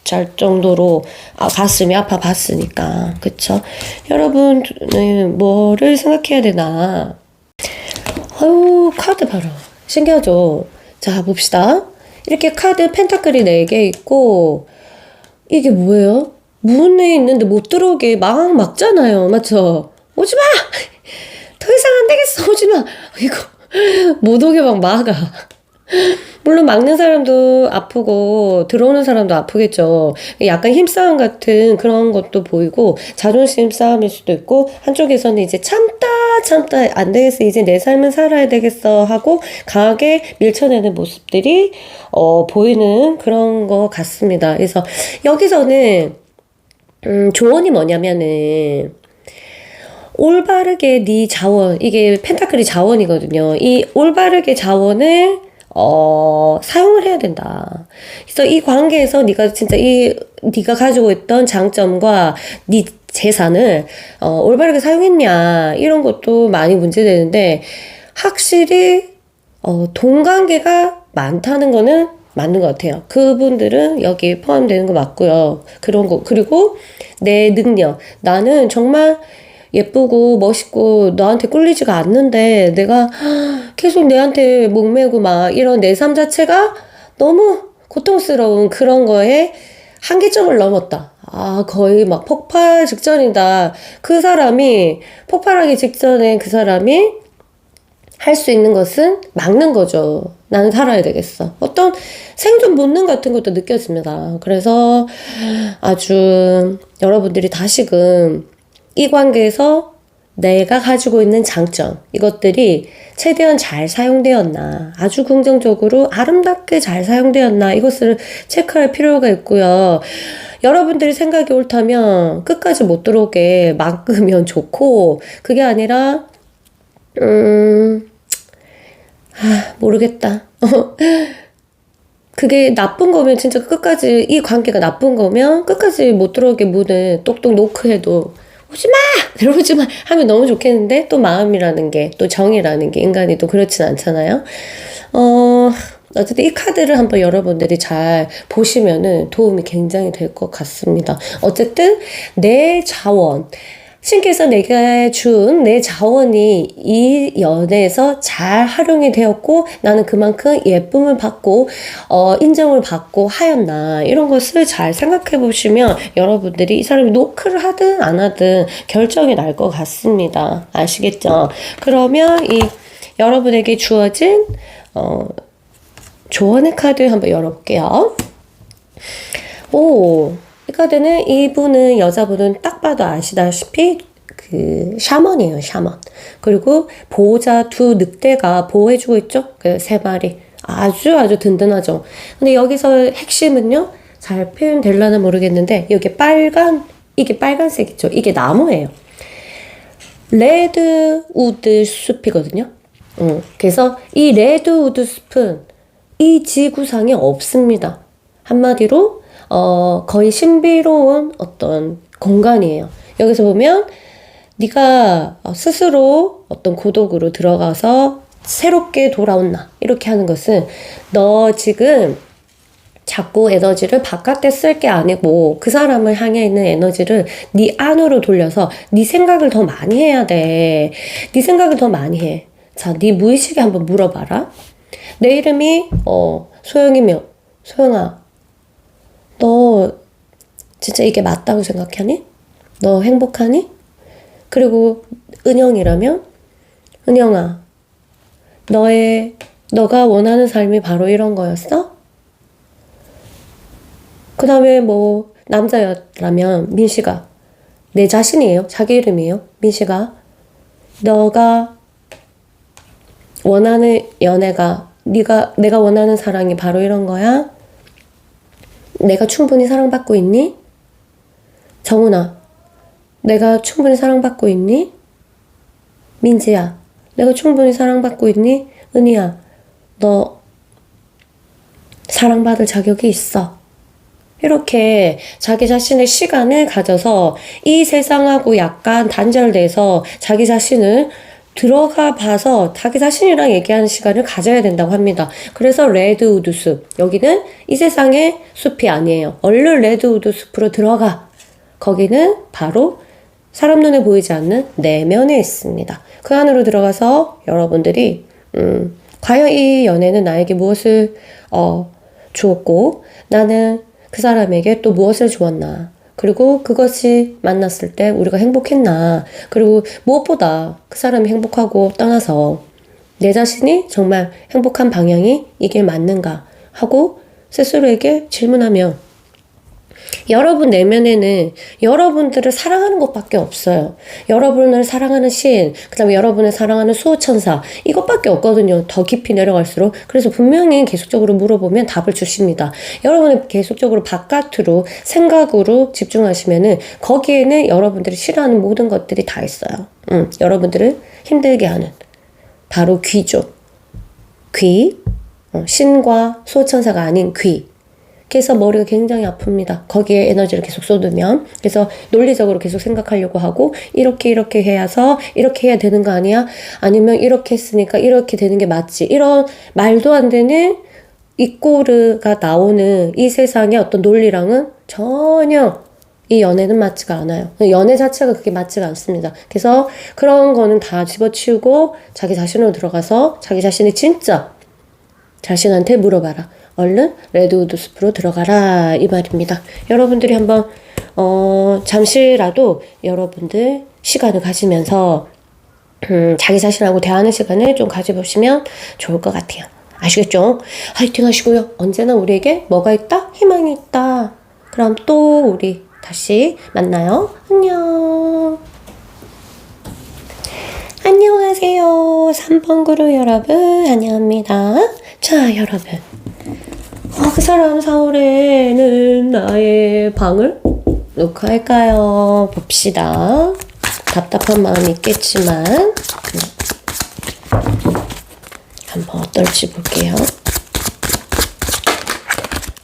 Speaker 1: 잘 정도로 가슴이 아파 봤으니까. 그쵸? 여러분은 뭐를 생각해야 되나? 아유, 카드 봐라. 신기하죠? 자, 봅시다. 이렇게 카드 펜타클이 4개 있고, 이게 뭐예요? 문에 있는데 못 들어오게 막 막잖아요. 맞죠? 오지 마! 더 이상 안 되겠어. 오지 마! 이거, 못 오게 막 막아. 물론 막는 사람도 아프고 들어오는 사람도 아프겠죠. 약간 힘싸움 같은 그런 것도 보이고 자존심 싸움일 수도 있고 한쪽에서는 이제 참다 안 되겠어 이제 내 삶은 살아야 되겠어 하고 강하게 밀쳐내는 모습들이 보이는 그런 것 같습니다. 그래서 여기서는 조언이 뭐냐면은 올바르게 네 자원, 이게 펜타클이 자원이거든요. 이 올바르게 자원을 사용을 해야 된다. 그래서 이 관계에서 네가 진짜 네가 가지고 있던 장점과 네 재산을 올바르게 사용했냐 이런 것도 많이 문제되는데 확실히 돈 관계가 많다는 거는 맞는 것 같아요. 그분들은 여기에 포함되는 거 맞고요. 그런 거 그리고 내 능력 나는 정말 예쁘고 멋있고 너한테 꿀리지가 않는데 내가 계속 내한테 목매고 막 이런 내 삶 자체가 너무 고통스러운 그런 거에 한계점을 넘었다. 거의 막 폭발 직전이다. 그 사람이 폭발하기 직전에 그 사람이 할 수 있는 것은 막는 거죠. 나는 살아야 되겠어. 어떤 생존 본능 같은 것도 느껴집니다. 그래서 아주 여러분들이 다시금 이 관계에서 내가 가지고 있는 장점, 이것들이 최대한 잘 사용되었나, 아주 긍정적으로 아름답게 잘 사용되었나, 이것을 체크할 필요가 있고요. 여러분들이 생각이 옳다면 끝까지 못 들어오게 막으면 좋고, 그게 아니라, 모르겠다. 그게 나쁜 거면 진짜 끝까지, 이 관계가 나쁜 거면 끝까지 못 들어오게 문을 똑똑 노크해도 오지마! 들어오지마! 하면 너무 좋겠는데 또 마음이라는 게 또 정이라는 게 인간이 또 그렇진 않잖아요. 어쨌든 이 카드를 한번 여러분들이 잘 보시면은 도움이 굉장히 될 것 같습니다. 어쨌든 내 자원 신께서 내게 준 내 자원이 이 연애에서 잘 활용이 되었고 나는 그만큼 예쁨을 받고 인정을 받고 하였나 이런 것을 잘 생각해 보시면 여러분들이 이 사람이 노크를 하든 안 하든 결정이 날 것 같습니다. 아시겠죠? 그러면 이 여러분에게 주어진 조언의 카드 한번 열어볼게요. 이 카드는 이분은 여자분은 딱 봐도 아시다시피 그 샤먼이에요, 샤먼. 그리고 보호자 2 늑대가 보호해주고 있죠? 그 3마리. 아주 든든하죠. 근데 여기서 핵심은요, 잘 표현될려나 모르겠는데, 여기 이게 빨간색이죠? 이게 나무예요. 레드우드 숲이거든요. 그래서 이 레드우드 숲은 이 지구상에 없습니다. 한마디로 거의 신비로운 어떤 공간이에요. 여기서 보면 네가 스스로 어떤 고독으로 들어가서 새롭게 돌아온 나 이렇게 하는 것은 너 지금 자꾸 에너지를 바깥에 쓸 게 아니고 그 사람을 향해 있는 에너지를 네 안으로 돌려서 네 생각을 더 많이 해야 돼. 네 생각을 더 많이 해. 자, 네 무의식에 한번 물어봐라. 내 이름이 소영이며 소영아 너 진짜 이게 맞다고 생각하니? 너 행복하니? 그리고 은영이라면 은영아 너가 원하는 삶이 바로 이런 거였어? 그 다음에 뭐 남자였다면 민씨가 내 자신이에요. 자기 이름이에요. 민씨가 너가 원하는 연애가 내가 원하는 사랑이 바로 이런 거야? 내가 충분히 사랑받고 있니? 정훈아, 내가 충분히 사랑받고 있니? 민지야, 내가 충분히 사랑받고 있니? 은희야, 너 사랑받을 자격이 있어. 이렇게 자기 자신의 시간을 가져서 이 세상하고 약간 단절돼서 자기 자신을 들어가 봐서 자기 자신이랑 얘기하는 시간을 가져야 된다고 합니다. 그래서 레드우드 숲. 여기는 이 세상의 숲이 아니에요. 얼른 레드우드 숲으로 들어가. 거기는 바로 사람 눈에 보이지 않는 내면에 있습니다. 그 안으로 들어가서 여러분들이 과연 이 연애는 나에게 무엇을 주었고 나는 그 사람에게 또 무엇을 주었나. 그리고 그것이 만났을 때 우리가 행복했나. 그리고 무엇보다 그 사람이 행복하고 떠나서 내 자신이 정말 행복한 방향이 이게 맞는가 하고 스스로에게 질문하며 여러분 내면에는 여러분들을 사랑하는 것밖에 없어요. 여러분을 사랑하는 신, 그 다음에 여러분을 사랑하는 수호천사, 이것밖에 없거든요. 더 깊이 내려갈수록. 그래서 분명히 계속적으로 물어보면 답을 주십니다. 여러분이 계속적으로 바깥으로 생각으로 집중하시면은 거기에는 여러분들이 싫어하는 모든 것들이 다 있어요. 여러분들을 힘들게 하는 바로 귀죠. 귀, 신과 수호천사가 아닌 귀. 그래서 머리가 굉장히 아픕니다. 거기에 에너지를 계속 쏟으면. 그래서 논리적으로 계속 생각하려고 하고 이렇게 해서 이렇게 해야 되는 거 아니야? 아니면 이렇게 했으니까 이렇게 되는 게 맞지. 이런 말도 안 되는 이꼬르가 나오는 이 세상의 어떤 논리랑은 전혀 이 연애는 맞지가 않아요. 연애 자체가 그게 맞지가 않습니다. 그래서 그런 거는 다 집어치우고 자기 자신으로 들어가서 자기 자신이 진짜 자신한테 물어봐라. 얼른 레드우드 숲으로 들어가라 이 말입니다. 여러분들이 한번 잠시라도 여러분들 시간을 가지면서 자기 자신하고 대하는 시간을 좀 가져보시면 좋을 것 같아요. 아시겠죠? 화이팅 하시고요. 언제나 우리에게 뭐가 있다? 희망이 있다. 그럼 또 우리 다시 만나요. 안녕. 안녕하세요. 3번 그룹 여러분 안녕합니다. 자 여러분 그 사람 4월에는 나의 방을 녹화할까요? 봅시다. 답답한 마음이 있겠지만 한번 어떨지 볼게요.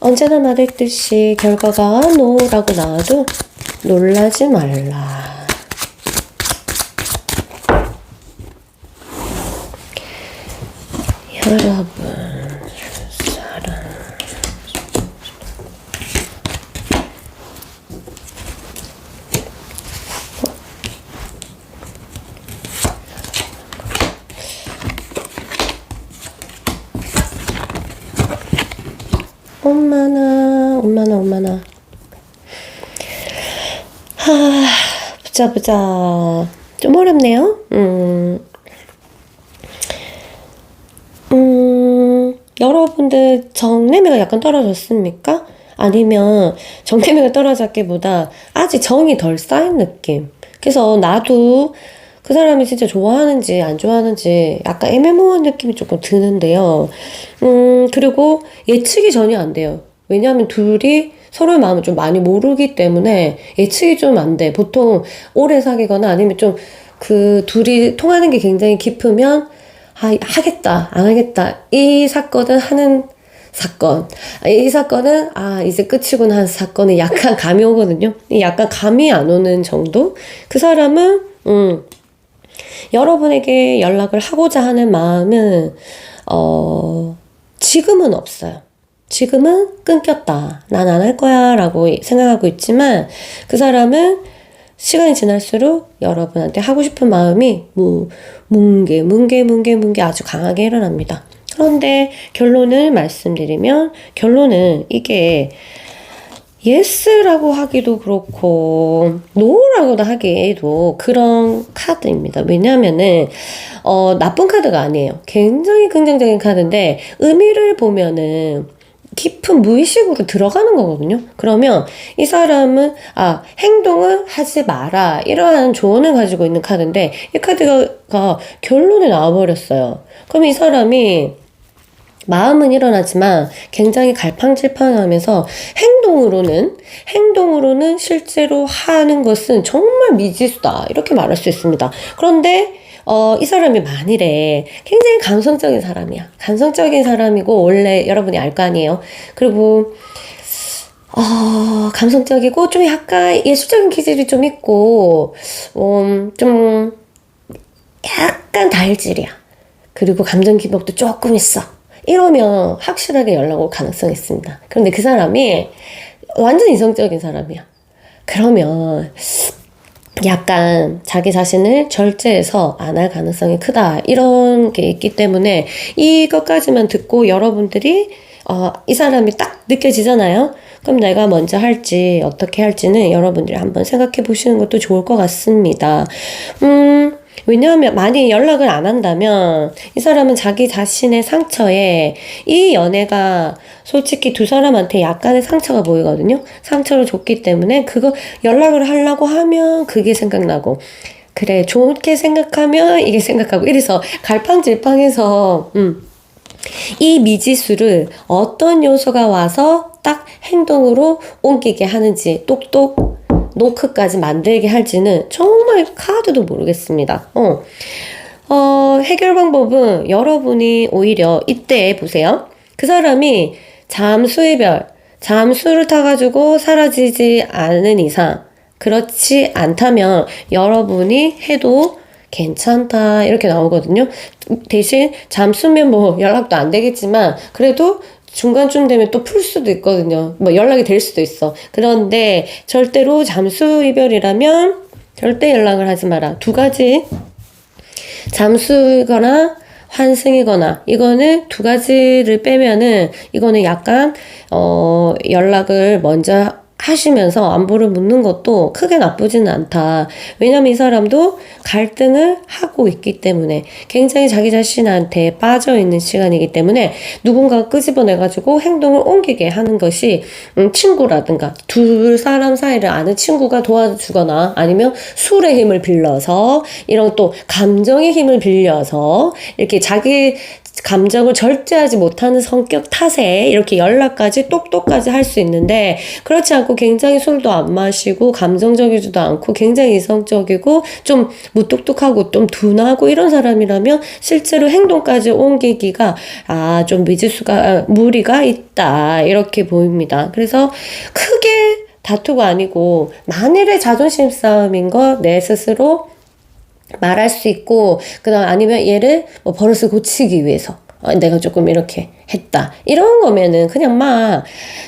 Speaker 1: 언제나 말했듯이 결과가 노라고 나와도 놀라지 말라. 여러분 엄마나. 보자. 좀 어렵네요. 여러분들 정내미가 약간 떨어졌습니까? 아니면 정내미가 떨어졌기보다 아직 정이 덜 쌓인 느낌. 그래서 나도 그 사람이 진짜 좋아하는지 안 좋아하는지 약간 애매모호한 느낌이 조금 드는데요. 그리고 예측이 전혀 안 돼요. 왜냐하면 둘이 서로의 마음을 좀 많이 모르기 때문에 예측이 좀 안 돼. 보통 오래 사귀거나 아니면 좀 그 둘이 통하는 게 굉장히 깊으면 하겠다, 안 하겠다. 이 사건은 하는 사건. 이 사건은 이제 끝이구나 하는 사건이 약간 감이 오거든요. 약간 감이 안 오는 정도? 그 사람은 여러분에게 연락을 하고자 하는 마음은 지금은 없어요. 지금은 끊겼다. 난 안 할 거야 라고 생각하고 있지만 그 사람은 시간이 지날수록 여러분한테 하고 싶은 마음이 뭉게 아주 강하게 일어납니다. 그런데 결론을 말씀드리면 결론은 이게 예스라고 하기도 그렇고 노라고도 하기에도 그런 카드입니다. 왜냐하면은 나쁜 카드가 아니에요. 굉장히 긍정적인 카드인데 의미를 보면은 깊은 무의식으로 들어가는 거거든요. 그러면 이 사람은 행동을 하지 마라 이러한 조언을 가지고 있는 카드인데 이 카드가 결론에 나와버렸어요. 그럼 이 사람이 마음은 일어나지만 굉장히 갈팡질팡하면서 행동으로는 실제로 하는 것은 정말 미지수다 이렇게 말할 수 있습니다. 그런데 이 사람이 만일에 굉장히 감성적인 사람이야. 감성적인 사람이고 원래 여러분이 알 거 아니에요. 그리고 감성적이고 좀 약간 예술적인 기질이 좀 있고 좀 약간 다혈질이야. 그리고 감정 기복도 조금 있어. 이러면 확실하게 연락 올 가능성이 있습니다. 그런데 그 사람이 완전 이성적인 사람이야. 그러면 약간 자기 자신을 절제해서 안 할 가능성이 크다. 이런 게 있기 때문에 이것까지만 듣고 여러분들이 이 사람이 딱 느껴지잖아요. 그럼 내가 먼저 할지 어떻게 할지는 여러분들이 한번 생각해 보시는 것도 좋을 것 같습니다. 왜냐하면 많이 연락을 안 한다면 이 사람은 자기 자신의 상처에 이 연애가 솔직히 두 사람한테 약간의 상처가 보이거든요. 상처를 줬기 때문에 그거 연락을 하려고 하면 그게 생각나고 그래 좋게 생각하면 이게 생각하고 이래서 갈팡질팡해서 이 미지수를 어떤 요소가 와서 딱 행동으로 옮기게 하는지 똑똑 노크까지 만들게 할지는 정말 카드도 모르겠습니다. 해결 방법은 여러분이 오히려 이때 보세요. 그 사람이 잠수를 타가지고 사라지지 않은 이상, 그렇지 않다면 여러분이 해도 괜찮다 이렇게 나오거든요. 대신 잠수면 뭐 연락도 안 되겠지만 그래도 중간쯤 되면 또 풀 수도 있거든요. 뭐 연락이 될 수도 있어. 그런데 절대로 잠수 이별이라면 절대 연락을 하지 마라. 두 가지. 잠수이거나 환승이거나 이거는 두 가지를 빼면은 이거는 약간 연락을 먼저 하시면서 안부를 묻는 것도 크게 나쁘지는 않다. 왜냐면 이 사람도 갈등을 하고 있기 때문에 굉장히 자기 자신한테 빠져있는 시간이기 때문에 누군가 끄집어내가지고 행동을 옮기게 하는 것이 친구라든가 두 사람 사이를 아는 친구가 도와주거나 아니면 술의 힘을 빌려서 이런 또 감정의 힘을 빌려서 이렇게 자기 감정을 절제하지 못하는 성격 탓에 이렇게 연락까지 똑똑까지 할 수 있는데 그렇지 않고 굉장히 술도 안 마시고 감정적이지도 않고 굉장히 이성적이고 좀 무뚝뚝하고 좀 둔하고 이런 사람이라면 실제로 행동까지 옮기기가 좀 미지수가 무리가 있다 이렇게 보입니다. 그래서 크게 다투가 아니고 만일의 자존심 싸움인 거 내 스스로 말할 수 있고 그다음 아니면 얘를 뭐 버릇을 고치기 위해서 내가 조금 이렇게 했다 이런 거면은 그냥 막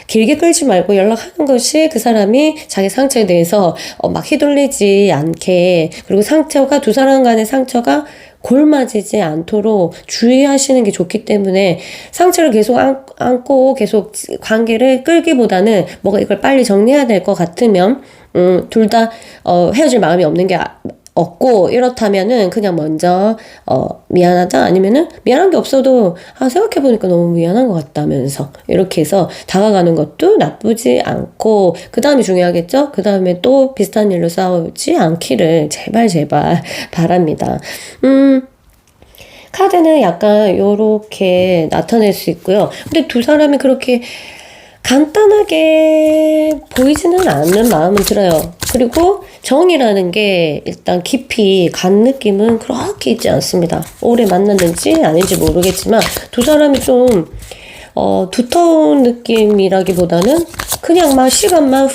Speaker 1: 길게 끌지 말고 연락하는 것이 그 사람이 자기 상처에 대해서 막 휘둘리지 않게 그리고 상처가 두 사람 간의 상처가 골마지지 않도록 주의하시는 게 좋기 때문에 상처를 계속 안고 계속 관계를 끌기보다는 뭐가 이걸 빨리 정리해야 될 것 같으면 둘 다 헤어질 마음이 없는 게 없고 이렇다면은 그냥 먼저 미안하다 아니면은 미안한 게 없어도 생각해보니까 너무 미안한 것 같다면서 이렇게 해서 다가가는 것도 나쁘지 않고 그 다음이 중요하겠죠? 그 다음에 또 비슷한 일로 싸우지 않기를 제발 바랍니다. 카드는 약간 요렇게 나타낼 수 있고요. 근데 두 사람이 그렇게 간단하게 보이지는 않는 마음은 들어요. 그리고 정이라는 게 일단 깊이 간 느낌은 그렇게 있지 않습니다. 오래 만났는지 아닌지 모르겠지만 두 사람이 좀 두터운 느낌이라기보다는 그냥 막 시간만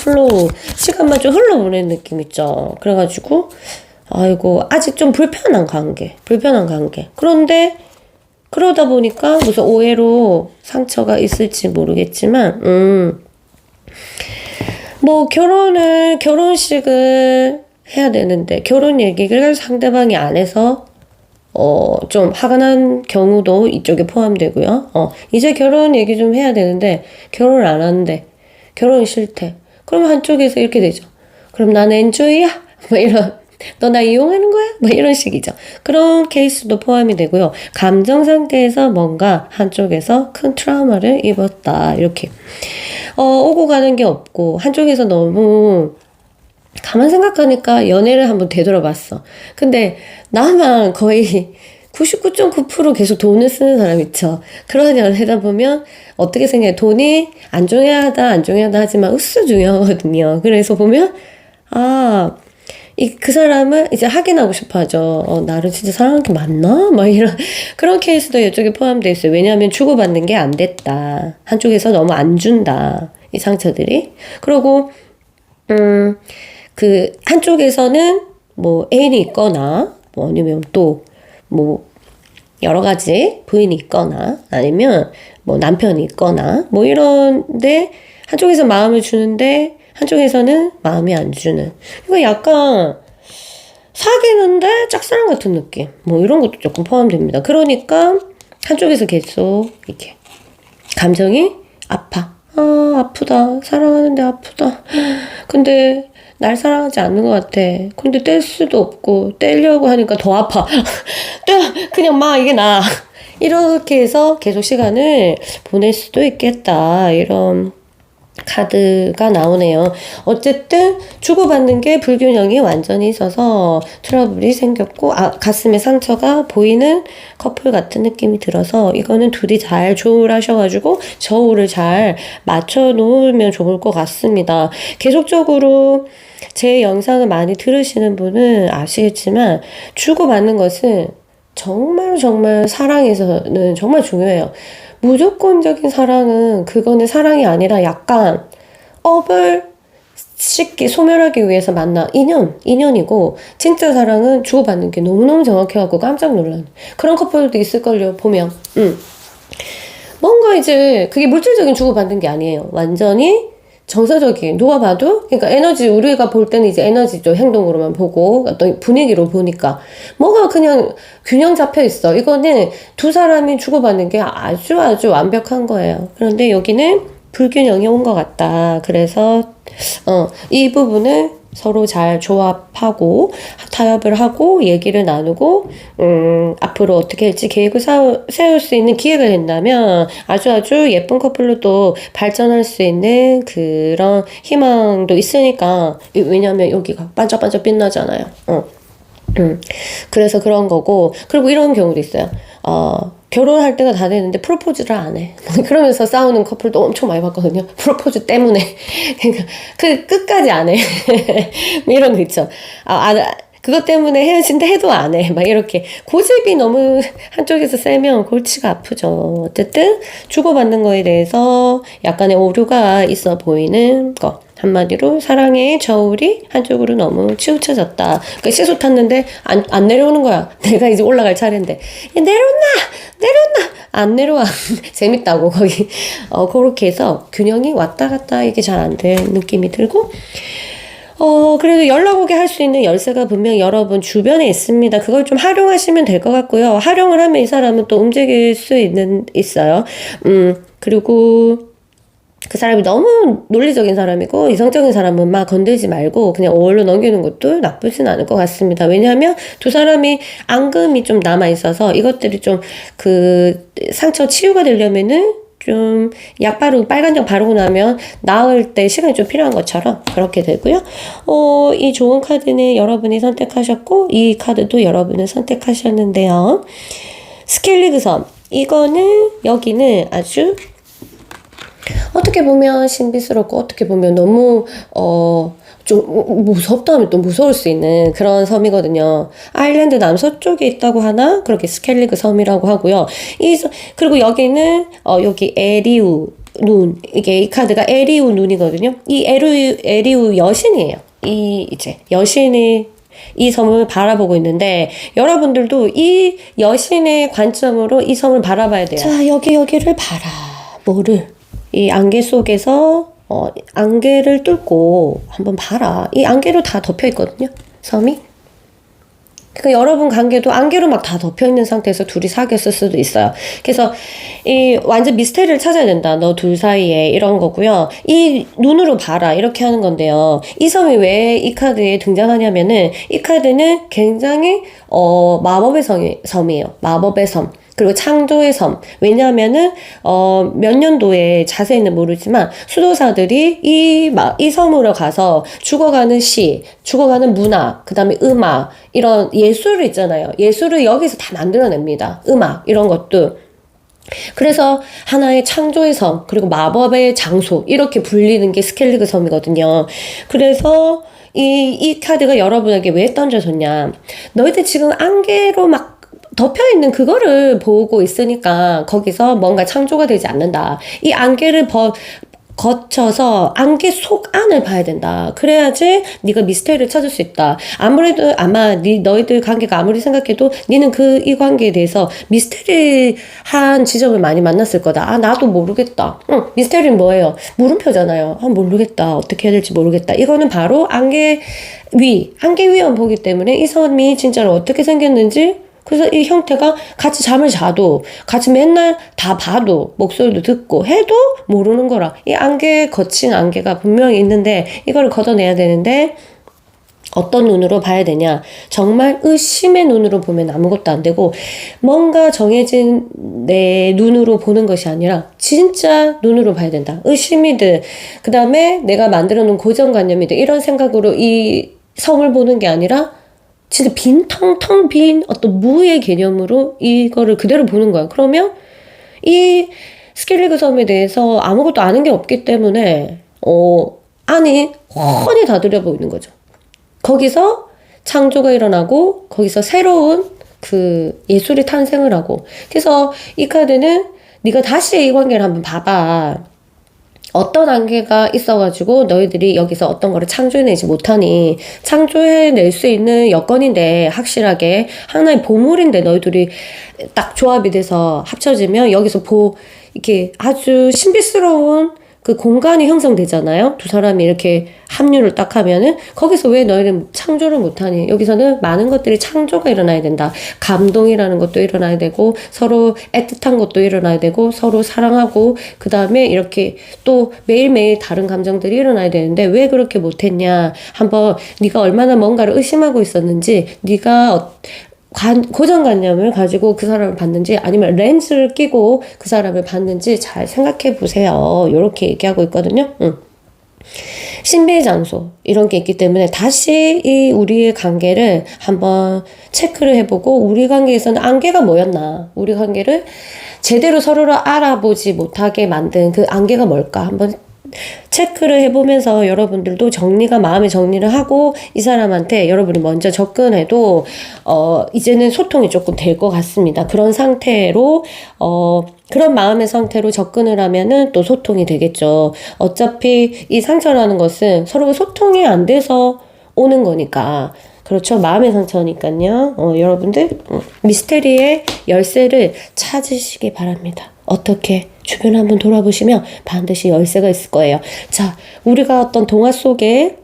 Speaker 1: 좀 흘러보내는 느낌 있죠. 그래가지고 아이고 아직 좀 불편한 관계. 그런데 그러다 보니까 무슨 오해로 상처가 있을지 모르겠지만 뭐 결혼식을 해야 되는데 결혼 얘기를 상대방이 안 해서 좀 화가 난 경우도 이쪽에 포함되고요. 이제 결혼 얘기 좀 해야 되는데 결혼을 안 하는데 결혼이 싫대. 그러면 한쪽에서 이렇게 되죠. 그럼 난 엔조이야? 뭐 이런. 너 나 이용하는 거야? 뭐 이런 식이죠. 그런 케이스도 포함이 되고요. 감정 상태에서 뭔가 한쪽에서 큰 트라우마를 입었다. 이렇게. 오고 가는 게 없고 한쪽에서 너무 가만 생각하니까 연애를 한번 되돌아봤어. 근데 나만 거의 99.9% 계속 돈을 쓰는 사람 있죠. 그런 연애 하다 보면 어떻게 생각해? 돈이 안 중요하다 하지만 으스 중요하거든요. 그래서 보면 그 사람을 이제 확인하고 싶어 하죠. 나를 진짜 사랑하는 게 맞나? 막 이런, 그런 케이스도 이쪽에 포함되어 있어요. 왜냐하면 주고받는 게 안 됐다. 한쪽에서 너무 안 준다. 이 상처들이. 그리고, 그, 한쪽에서는 뭐 애인이 있거나, 뭐 아니면 또 뭐 여러 가지 부인이 있거나 아니면 뭐 남편이 있거나 뭐 이런데 한쪽에서 마음을 주는데 한쪽에서는 마음이 안 주는, 이거 약간 사귀는데 짝사랑 같은 느낌, 뭐 이런 것도 조금 포함됩니다. 그러니까 한쪽에서 계속 이렇게 감정이 아파. 아, 아프다. 사랑하는데 아프다. 근데 날 사랑하지 않는 것 같아. 근데 뗄 수도 없고 떼려고 하니까 더 아파. 그냥 막 이게 나. 이렇게 해서 계속 시간을 보낼 수도 있겠다. 이런 카드가 나오네요. 어쨌든 주고받는 게 불균형이 완전히 있어서 트러블이 생겼고, 가슴에 상처가 보이는 커플 같은 느낌이 들어서 이거는 둘이 잘 조율하셔가지고 저울을 잘 맞춰 놓으면 좋을 것 같습니다. 계속적으로 제 영상을 많이 들으시는 분은 아시겠지만 주고받는 것은 정말 사랑에서는 정말 중요해요. 무조건적인 사랑은 그거는 사랑이 아니라 약간 업을 쉽게 소멸하기 위해서 만난 인연이고, 진짜 사랑은 주고받는 게 너무너무 정확해갖고 깜짝 놀라는 그런 커플도 있을걸요, 보면. 뭔가 이제 그게 물질적인 주고받는 게 아니에요. 완전히 정서적인, 누가 봐도, 그러니까 에너지, 우리가 볼 때는 이제 에너지죠. 행동으로만 보고, 어떤 분위기로 보니까. 뭐가 그냥 균형 잡혀 있어. 이거는 두 사람이 주고받는 게 아주 완벽한 거예요. 그런데 여기는 불균형이 온 것 같다. 그래서, 이 부분을 서로 잘 조합하고, 타협을 하고, 얘기를 나누고, 앞으로 어떻게 할지 계획을 세울 수 있는 기회가 된다면 아주 예쁜 커플로 또 발전할 수 있는 그런 희망도 있으니까. 왜냐면 여기가 반짝반짝 빛나잖아요. 그래서 그런 거고, 그리고 이런 경우도 있어요. 결혼할 때가 다 됐는데 프로포즈를 안 해. 그러면서 싸우는 커플도 엄청 많이 봤거든요. 프로포즈 때문에. 그러니까 끝까지 안 해. 뭐 이런 거 있죠. 그것 때문에 헤어진다 해도 안 해. 막 이렇게 고집이 너무 한쪽에서 세면 골치가 아프죠. 어쨌든 주고받는 거에 대해서 약간의 오류가 있어 보이는 거. 한마디로 사랑의 저울이 한쪽으로 너무 치우쳐졌다. 그러니까 시소 탔는데 안 내려오는 거야. 내가 이제 올라갈 차례인데. 내려온나! 안 내려와. 재밌다고, 거기. 그렇게 해서 균형이 왔다 갔다 이게 잘 안 된 느낌이 들고, 그래도 연락 오게 할 수 있는 열쇠가 분명히 여러분 주변에 있습니다. 그걸 좀 활용하시면 될 것 같고요. 활용을 하면 이 사람은 또 움직일 수 있어요. 그리고 그 사람이 너무 논리적인 사람이고 이성적인 사람은 막 건들지 말고 그냥 오월로 넘기는 것도 나쁘진 않을 것 같습니다. 왜냐하면 두 사람이 앙금이 좀 남아있어서 이것들이 좀 그 상처 치유가 되려면은 좀 빨간약 바르고 나면 나을 때 시간이 좀 필요한 것처럼 그렇게 되고요. 이 좋은 카드는 여러분이 선택하셨고 이 카드도 여러분이 선택하셨는데요. 스켈리그 섬, 이거는 여기는 아주 어떻게 보면 신비스럽고 어떻게 보면 너무 좀 무섭다 하면 또 무서울 수 있는 그런 섬이거든요. 아일랜드 남서쪽에 있다고 하나? 그렇게 스켈리그 섬이라고 하고요. 그리고 여기는 여기 에리우 눈, 이 카드가 에리우 눈이거든요. 이 에리우 여신이에요. 이제 여신이 이 섬을 바라보고 있는데 여러분들도 이 여신의 관점으로 이 섬을 바라봐야 돼요. 자, 여기를 봐라. 뭐를? 이 안개 속에서 안개를 뚫고 한번 봐라. 이 안개로 다 덮여 있거든요, 섬이. 그러니까 여러분 관계도 안개로 막 다 덮여 있는 상태에서 둘이 사귀었을 수도 있어요. 그래서 이 완전 미스테리를 찾아야 된다. 너 둘 사이에 이런 거고요. 이 눈으로 봐라 이렇게 하는 건데요. 이 섬이 왜 이 카드에 등장하냐면은 이 카드는 굉장히 마법의 섬이에요. 마법의 섬. 그리고 창조의 섬. 왜냐하면은 몇 년도에 자세히는 모르지만 수도사들이 이 섬으로 가서 죽어가는 시, 죽어가는 문화, 그 다음에 음악, 이런 예술을 있잖아요. 예술을 여기서 다 만들어냅니다. 음악 이런 것도. 그래서 하나의 창조의 섬, 그리고 마법의 장소, 이렇게 불리는 게 스켈리그 섬이거든요. 그래서 이 카드가 여러분에게 왜 던져졌냐. 너희들 지금 안개로 막 덮여있는 그거를 보고 있으니까 거기서 뭔가 창조가 되지 않는다. 이 안개를 거쳐서 안개 속 안을 봐야 된다. 그래야지 네가 미스테리를 찾을 수 있다. 아무래도 아마 너희들 관계가 아무리 생각해도 니는 이 관계에 대해서 미스테리한 지점을 많이 만났을 거다. 아, 나도 모르겠다. 미스테리는 뭐예요? 물음표잖아요. 아, 모르겠다. 어떻게 해야 될지 모르겠다. 이거는 바로 안개 위험 보기 때문에 이 섬이 진짜로 어떻게 생겼는지, 그래서 이 형태가 같이 잠을 자도, 같이 맨날 다 봐도, 목소리도 듣고 해도 모르는 거라. 이 거친 안개가 분명히 있는데, 이거를 걷어내야 되는데, 어떤 눈으로 봐야 되냐? 정말 의심의 눈으로 보면 아무것도 안 되고, 뭔가 정해진 내 눈으로 보는 것이 아니라 진짜 눈으로 봐야 된다. 의심이든, 그 다음에 내가 만들어 놓은 고정관념이든, 이런 생각으로 이 섬을 보는 게 아니라 진짜 텅텅 빈 어떤 무의 개념으로 이거를 그대로 보는 거야. 그러면 이 스켈리그 섬에 대해서 아무것도 아는 게 없기 때문에 안이 훤히 다 들여보이는 거죠. 거기서 창조가 일어나고 거기서 새로운 그 예술이 탄생을 하고, 그래서 이 카드는 네가 다시 이 관계를 한번 봐봐. 어떤 안개가 있어가지고 너희들이 여기서 어떤 거를 창조해내지 못하니, 창조해낼 수 있는 여건인데, 확실하게 하나의 보물인데 너희들이 딱 조합이 돼서 합쳐지면 여기서 이렇게 아주 신비스러운 그 공간이 형성되잖아요. 두 사람이 이렇게 합류를 딱 하면은 거기서 왜 너희는 창조를 못하니? 여기서는 많은 것들이 창조가 일어나야 된다. 감동이라는 것도 일어나야 되고, 서로 애틋한 것도 일어나야 되고, 서로 사랑하고, 그 다음에 이렇게 또 매일매일 다른 감정들이 일어나야 되는데 왜 그렇게 못했냐? 한번 네가 얼마나 뭔가를 의심하고 있었는지, 네가 고정관념을 가지고 그 사람을 봤는지, 아니면 렌즈를 끼고 그 사람을 봤는지 잘 생각해 보세요. 이렇게 얘기하고 있거든요. 신비의 장소 이런 게 있기 때문에 다시 이 우리의 관계를 한번 체크를 해보고, 우리 관계에서는 안개가 뭐였나, 우리 관계를 제대로 서로를 알아보지 못하게 만든 그 안개가 뭘까 한번 체크를 해보면서, 여러분들도 마음의 정리를 하고 이 사람한테 여러분이 먼저 접근해도 이제는 소통이 조금 될 것 같습니다. 그런 상태로 그런 마음의 상태로 접근을 하면은 또 소통이 되겠죠. 어차피 이 상처라는 것은 서로 소통이 안 돼서 오는 거니까. 그렇죠. 마음의 상처니까요. 여러분들 미스테리의 열쇠를 찾으시기 바랍니다. 어떻게? 주변 한번 돌아보시면 반드시 열쇠가 있을 거예요. 자, 우리가 어떤 동화 속에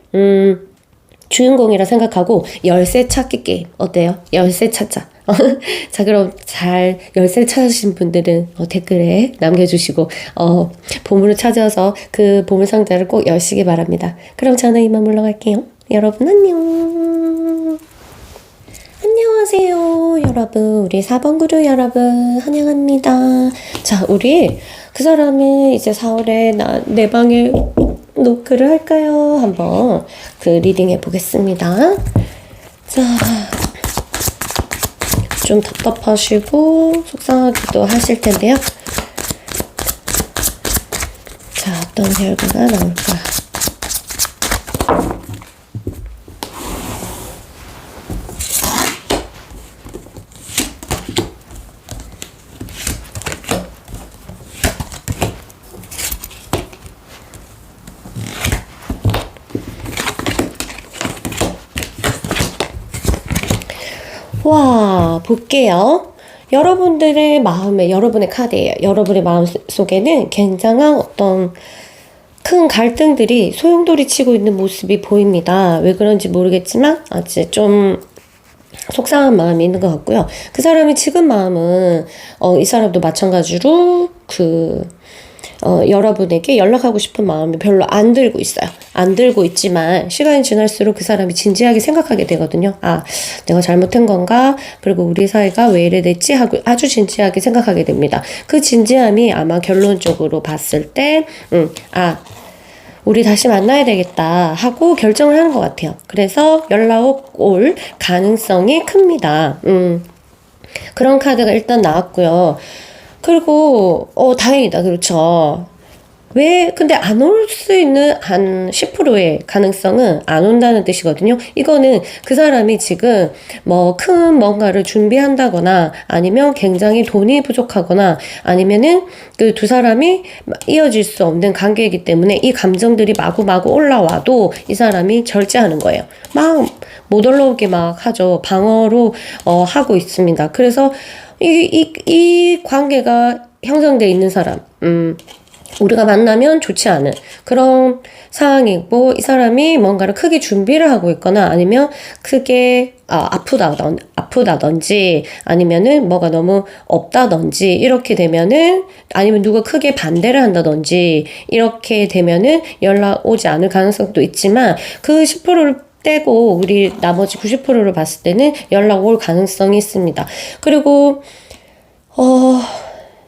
Speaker 1: 주인공이라 생각하고 열쇠 찾기 게임 어때요? 열쇠 찾자. 자, 그럼 열쇠를 찾으신 분들은 댓글에 남겨주시고 보물을 찾아서 그 보물 상자를 꼭 여시기 바랍니다. 그럼 저는 이만 물러갈게요. 여러분 안녕. 안녕하세요 여러분. 우리 4번 그룹 여러분 환영합니다. 자, 우리 그 사람이 이제 4월에 내 방에 노크를 할까요? 한번 그 리딩 해보겠습니다. 자, 좀 답답하시고 속상하기도 하실 텐데요. 자, 어떤 결과가 나올까? 와, 볼게요. 여러분들의 마음에, 여러분의 카드예요. 여러분의 마음 속에는 굉장한 어떤 큰 갈등들이 소용돌이 치고 있는 모습이 보입니다. 왜 그런지 모르겠지만 아직 좀 속상한 마음이 있는 것 같고요. 그 사람이 지금 마음은 이 사람도 마찬가지로 여러분에게 연락하고 싶은 마음이 별로 안 들고 있어요. 안 들고 있지만 시간이 지날수록 그 사람이 진지하게 생각하게 되거든요. 아, 내가 잘못한 건가? 그리고 우리 사이가 왜 이래 됐지? 하고 아주 진지하게 생각하게 됩니다. 그 진지함이 아마 결론적으로 봤을 때 우리 다시 만나야 되겠다 하고 결정을 하는 것 같아요. 그래서 연락 올 가능성이 큽니다. 그런 카드가 일단 나왔고요. 그리고 다행이다. 그렇죠. 왜, 근데 안 올 수 있는 한 10%의 가능성은 안 온다는 뜻이거든요. 이거는 그 사람이 지금 뭐 큰 뭔가를 준비한다거나 아니면 굉장히 돈이 부족하거나 아니면은 그 두 사람이 이어질 수 없는 관계이기 때문에 이 감정들이 마구마구 올라와도 이 사람이 절제하는 거예요. 막 못 올라오게 막 하죠. 방어로 하고 있습니다. 그래서 이 관계가 형성돼 있는 사람, 우리가 만나면 좋지 않은 그런 상황이고, 이 사람이 뭔가를 크게 준비를 하고 있거나 아니면 크게 아프다든지 아니면은 뭐가 너무 없다든지 이렇게 되면은, 아니면 누가 크게 반대를 한다든지 이렇게 되면은 연락 오지 않을 가능성도 있지만, 그 10%를 떼고 우리 나머지 90%를 봤을 때는 연락 올 가능성이 있습니다. 그리고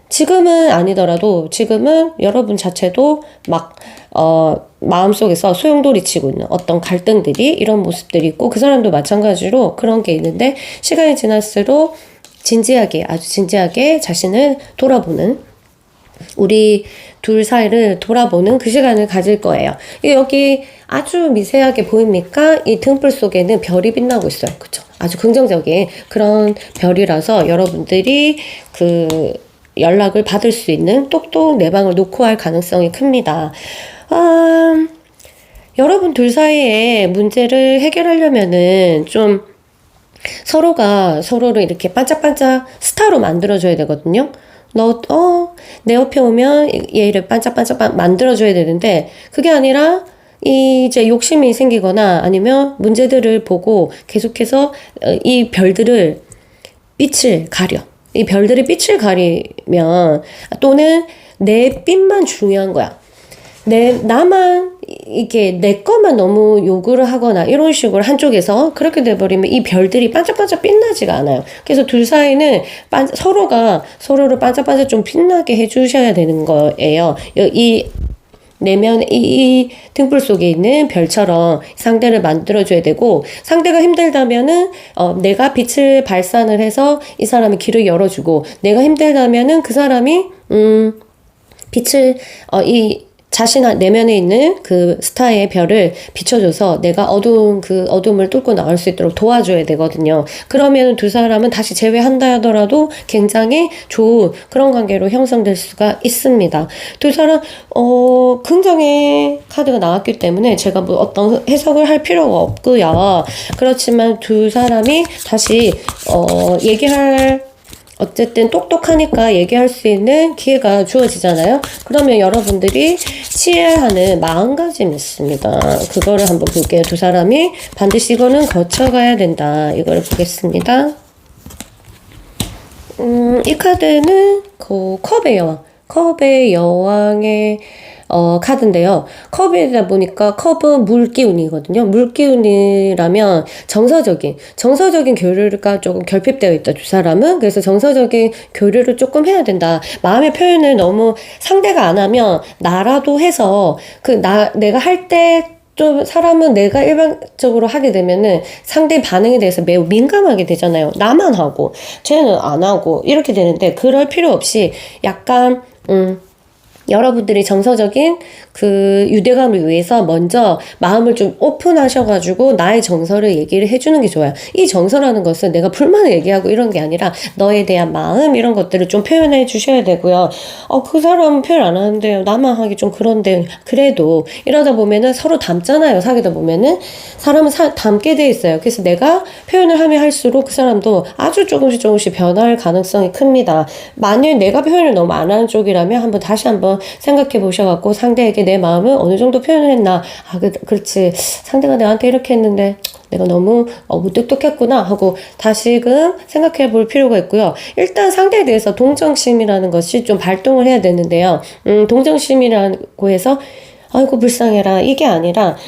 Speaker 1: 지금은 아니더라도 지금은 여러분 자체도 막 마음속에서 소용돌이 치고 있는 어떤 갈등들이, 이런 모습들이 있고, 그 사람도 마찬가지로 그런 게 있는데, 시간이 지날수록 진지하게, 아주 진지하게 자신을 돌아보는, 우리 둘 사이를 돌아보는 그 시간을 가질 거예요. 여기 아주 미세하게 보입니까? 이 등불 속에는 별이 빛나고 있어요. 그쵸? 아주 긍정적인 그런 별이라서 여러분들이 그 연락을 받을 수 있는 똑똑 내 방을 놓고 할 가능성이 큽니다. 여러분 둘 사이에 문제를 해결하려면은 좀 서로가 서로를 이렇게 반짝반짝 스타로 만들어줘야 되거든요. 내 옆에 오면 얘를 반짝반짝 만들어줘야 되는데, 그게 아니라 이제 욕심이 생기거나 아니면 문제들을 보고 계속해서 이 별들을 빛을 가려. 이 별들이 빛을 가리면, 또는 내 빛만 중요한 거야. 나만, 이게 내 것만 너무 요구를 하거나 이런 식으로 한쪽에서 그렇게 돼버리면 이 별들이 반짝반짝 빛나지가 않아요. 그래서 둘 사이는 서로가 서로를 반짝반짝 좀 빛나게 해주셔야 되는 거예요. 이 등불 속에 있는 별처럼 상대를 만들어줘야 되고, 상대가 힘들다면은 내가 빛을 발산을 해서 이 사람의 길을 열어주고, 내가 힘들다면은 그 사람이 빛을 자신 내면에 있는 그 스타의 별을 비춰줘서 내가 그 어둠을 뚫고 나올 수 있도록 도와줘야 되거든요. 그러면 두 사람은 다시 재회한다 하더라도 굉장히 좋은 그런 관계로 형성될 수가 있습니다. 두 사람, 긍정의 카드가 나왔기 때문에 제가 뭐 어떤 해석을 할 필요가 없고요. 그렇지만 두 사람이 다시, 어쨌든 똑똑하니까 얘기할 수 있는 기회가 주어지잖아요. 그러면 여러분들이 취해야 하는 마음가짐이 있습니다. 그거를 한번 볼게요. 두 사람이 반드시 이거는 거쳐가야 된다. 이거를 보겠습니다. 이 카드는 컵의 여왕의 카드인데요. 컵이다 보니까 컵은 물기운이거든요. 물기운이라면 정서적인 교류가 조금 결핍되어 있다, 두 사람은. 그래서 정서적인 교류를 조금 해야 된다. 마음의 표현을 너무 상대가 안 하면 나라도 해서 내가 할 때 좀 사람은 내가 일반적으로 하게 되면은 상대 반응에 대해서 매우 민감하게 되잖아요. 나만 하고 쟤는 안 하고 이렇게 되는데, 그럴 필요 없이 약간 여러분들이 정서적인 그 유대감을 위해서 먼저 마음을 좀 오픈하셔가지고 나의 정서를 얘기를 해주는 게 좋아요. 이 정서라는 것은 내가 불만을 얘기하고 이런 게 아니라 너에 대한 마음, 이런 것들을 좀 표현해 주셔야 되고요. 그 사람은 표현 안 하는데요. 나만 하기 좀 그런데, 그래도 이러다 보면은 서로 닮잖아요. 사귀다 보면은 사람은 닮게 돼 있어요. 그래서 내가 표현을 하면 할수록 그 사람도 아주 조금씩 변할 가능성이 큽니다. 만일 내가 표현을 너무 안 하는 쪽이라면 다시 한번 생각해 보셔갖고 상대에게 내 마음을 어느 정도 표현을 했나, 그렇지, 상대가 나한테 이렇게 했는데 내가 너무 무뚝뚝했구나 하고 다시금 생각해 볼 필요가 있고요. 일단 상대에 대해서 동정심이라는 것이 좀 발동을 해야 되는데요. 동정심이라고 해서 아이고 불쌍해라, 이게 아니라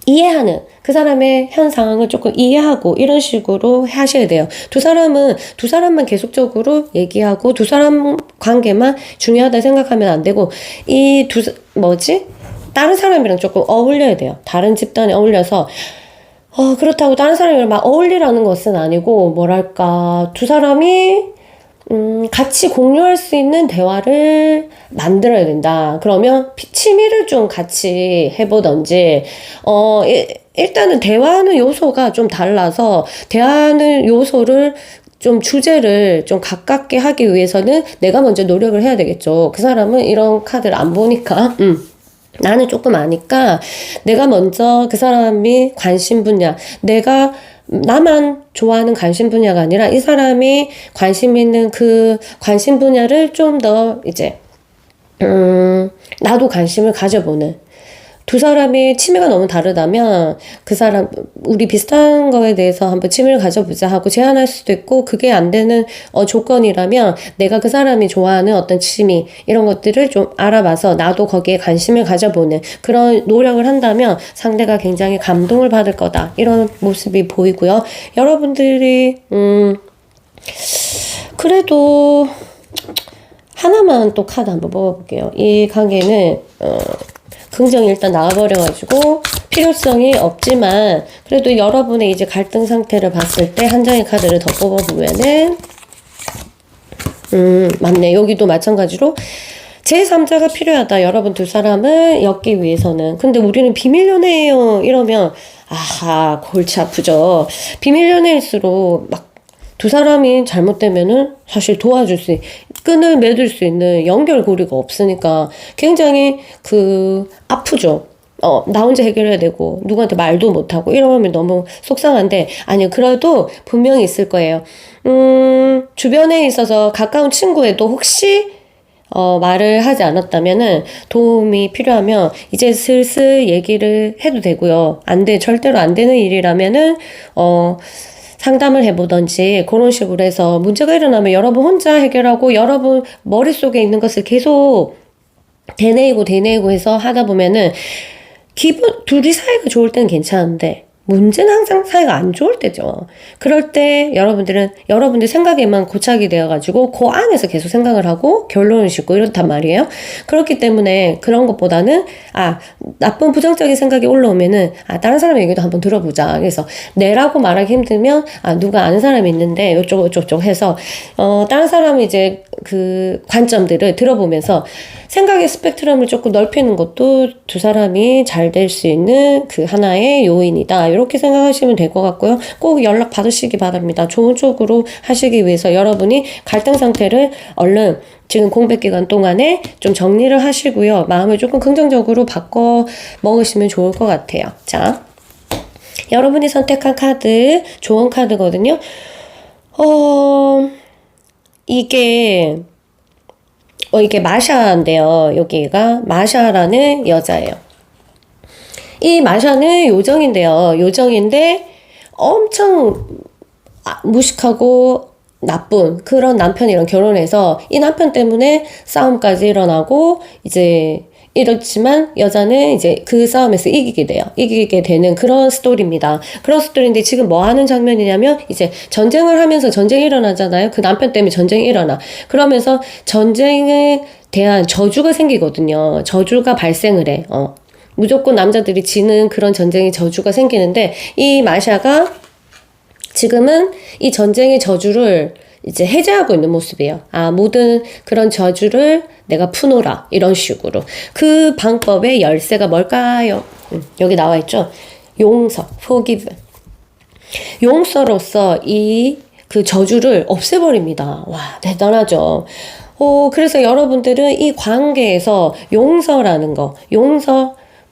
Speaker 1: 이해하는, 그 사람의 현 상황을 조금 이해하고 이런 식으로 하셔야 돼요. 두 사람만 계속적으로 얘기하고 두 사람 관계만 중요하다 생각하면 안 되고, 다른 사람이랑 조금 어울려야 돼요. 다른 집단에 어울려서, 그렇다고 다른 사람이랑 막 어울리라는 것은 아니고, 두 사람이 같이 공유할 수 있는 대화를 만들어야 된다. 그러면 취미를 좀 같이 해보던지, 일단은 대화하는 요소가 좀 달라서, 대화하는 요소를 좀 주제를 좀 가깝게 하기 위해서는 내가 먼저 노력을 해야 되겠죠. 그 사람은 이런 카드를 안 보니까, 나는 조금 아니까 내가 먼저 그 사람이 관심 분야, 나만 좋아하는 관심 분야가 아니라 이 사람이 관심 있는 그 관심 분야를 좀 더 이제, 나도 관심을 가져보는. 두 사람이 취미가 너무 다르다면 우리 비슷한 거에 대해서 한번 취미를 가져보자 하고 제안할 수도 있고, 그게 안 되는 조건이라면 내가 그 사람이 좋아하는 어떤 취미 이런 것들을 좀 알아봐서 나도 거기에 관심을 가져보는 그런 노력을 한다면 상대가 굉장히 감동을 받을 거다, 이런 모습이 보이고요. 여러분들이 그래도 하나만 또 카드 한번 뽑아볼게요. 이 관계는 긍정이 일단 나와버려가지고 필요성이 없지만, 그래도 여러분의 이제 갈등 상태를 봤을 때 한 장의 카드를 더 뽑아보면은, 맞네. 여기도 마찬가지로 제3자가 필요하다. 여러분 두 사람을 엮기 위해서는. 근데 우리는 비밀 연애예요. 이러면 아하, 골치 아프죠. 비밀 연애일수록 막 두 사람이 잘못되면은 사실 끈을 맺을 수 있는 연결고리가 없으니까 굉장히 아프죠. 나 혼자 해결해야 되고, 누구한테 말도 못하고, 이러면 너무 속상한데, 아니요, 그래도 분명히 있을 거예요. 주변에 있어서 가까운 친구에도 혹시, 말을 하지 않았다면은, 도움이 필요하면, 이제 슬슬 얘기를 해도 되고요. 절대로 안 되는 일이라면은, 상담을 해보던지 그런 식으로 해서 문제가 일어나면 여러분 혼자 해결하고 여러분 머릿속에 있는 것을 계속 되뇌이고 해서 하다 보면은 둘이 사이가 좋을 때는 괜찮은데 문제는 항상 사이가 안 좋을 때죠. 그럴 때 여러분들 생각에만 고착이 되어가지고 그 안에서 계속 생각을 하고 결론을 짓고 이렇단 말이에요. 그렇기 때문에 그런 것보다는 나쁜 부정적인 생각이 올라오면은 다른 사람 얘기도 한번 들어보자. 그래서 내라고 말하기 힘들면 누가 아는 사람이 있는데 요쪽 해서 다른 사람이 이제 그 관점들을 들어보면서 생각의 스펙트럼을 조금 넓히는 것도 두 사람이 잘 될 수 있는 그 하나의 요인이다. 이렇게 생각하시면 될 것 같고요. 꼭 연락 받으시기 바랍니다. 좋은 쪽으로 하시기 위해서 여러분이 갈등 상태를 얼른 지금 공백 기간 동안에 좀 정리를 하시고요. 마음을 조금 긍정적으로 바꿔 먹으시면 좋을 것 같아요. 자, 여러분이 선택한 카드 좋은 카드거든요. 이게 마샤인데요. 여기가 마샤라는 여자예요. 이 마샤는 요정인데 엄청 무식하고 나쁜 그런 남편이랑 결혼해서 이 남편 때문에 싸움까지 일어나고 이제 이렇지만 여자는 이제 그 싸움에서 이기게 되는 그런 스토리입니다. 그런 스토리인데 지금 뭐 하는 장면이냐면 이제 전쟁을 하면서 전쟁이 일어나잖아요. 그 남편 때문에 전쟁이 일어나. 그러면서 전쟁에 대한 저주가 생기거든요. 저주가 발생을 해. 무조건 남자들이 지는 그런 전쟁의 저주가 생기는데 이 마샤가 지금은 이 전쟁의 저주를 이제 해제하고 있는 모습이에요. 모든 그런 저주를 내가 푸노라. 이런 식으로. 그 방법의 열쇠가 뭘까요? 여기 나와 있죠? 용서, forgive. 용서로서 그 저주를 없애버립니다. 와, 대단하죠? 그래서 여러분들은 이 관계에서 용서라는 거,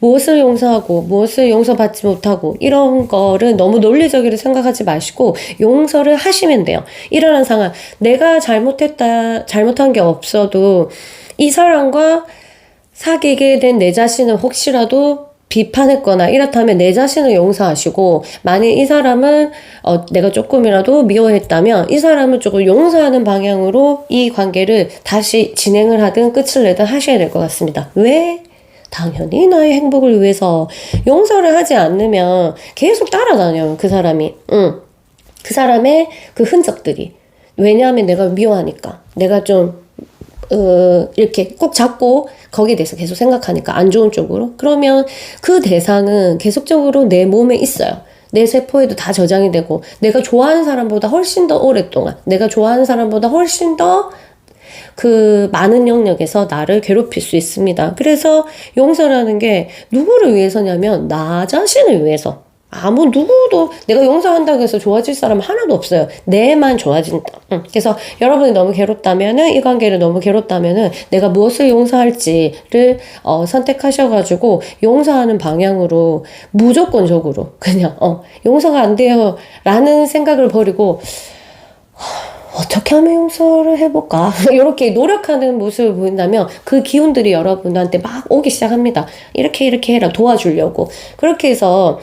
Speaker 1: 무엇을 용서하고 무엇을 용서받지 못하고 이런 거를 너무 논리적으로 생각하지 마시고 용서를 하시면 돼요. 일어난 상황, 내가 잘못한 게 없어도 이 사람과 사귀게 된 내 자신을 혹시라도 비판했거나 이렇다면 내 자신을 용서하시고, 만약 이 사람을 내가 조금이라도 미워했다면 이 사람을 조금 용서하는 방향으로 이 관계를 다시 진행을 하든 끝을 내든 하셔야 될 것 같습니다. 왜? 당연히 나의 행복을 위해서. 용서를 하지 않으면 계속 따라다녀요, 그 사람이. 그 사람의 그 흔적들이. 왜냐하면 내가 미워하니까. 내가 좀 이렇게 꼭 잡고 거기에 대해서 계속 생각하니까 안 좋은 쪽으로. 그러면 그 대상은 계속적으로 내 몸에 있어요. 내 세포에도 다 저장이 되고, 내가 좋아하는 사람보다 훨씬 더 오랫동안, 내가 좋아하는 사람보다 훨씬 더 그 많은 영역에서 나를 괴롭힐 수 있습니다. 그래서 용서라는 게 누구를 위해서냐면 나 자신을 위해서. 아무 누구도 내가 용서한다고 해서 좋아질 사람은 하나도 없어요. 내만 좋아진다. 그래서 여러분이 너무 괴롭다면은, 이 관계를 너무 괴롭다면은 내가 무엇을 용서할지를 선택하셔가지고 용서하는 방향으로 무조건적으로 그냥 용서가 안 돼요 라는 생각을 버리고 어떻게 하면 용서를 해볼까? 이렇게 노력하는 모습을 보인다면 그 기운들이 여러분한테 막 오기 시작합니다. 이렇게 해라 도와주려고. 그렇게 해서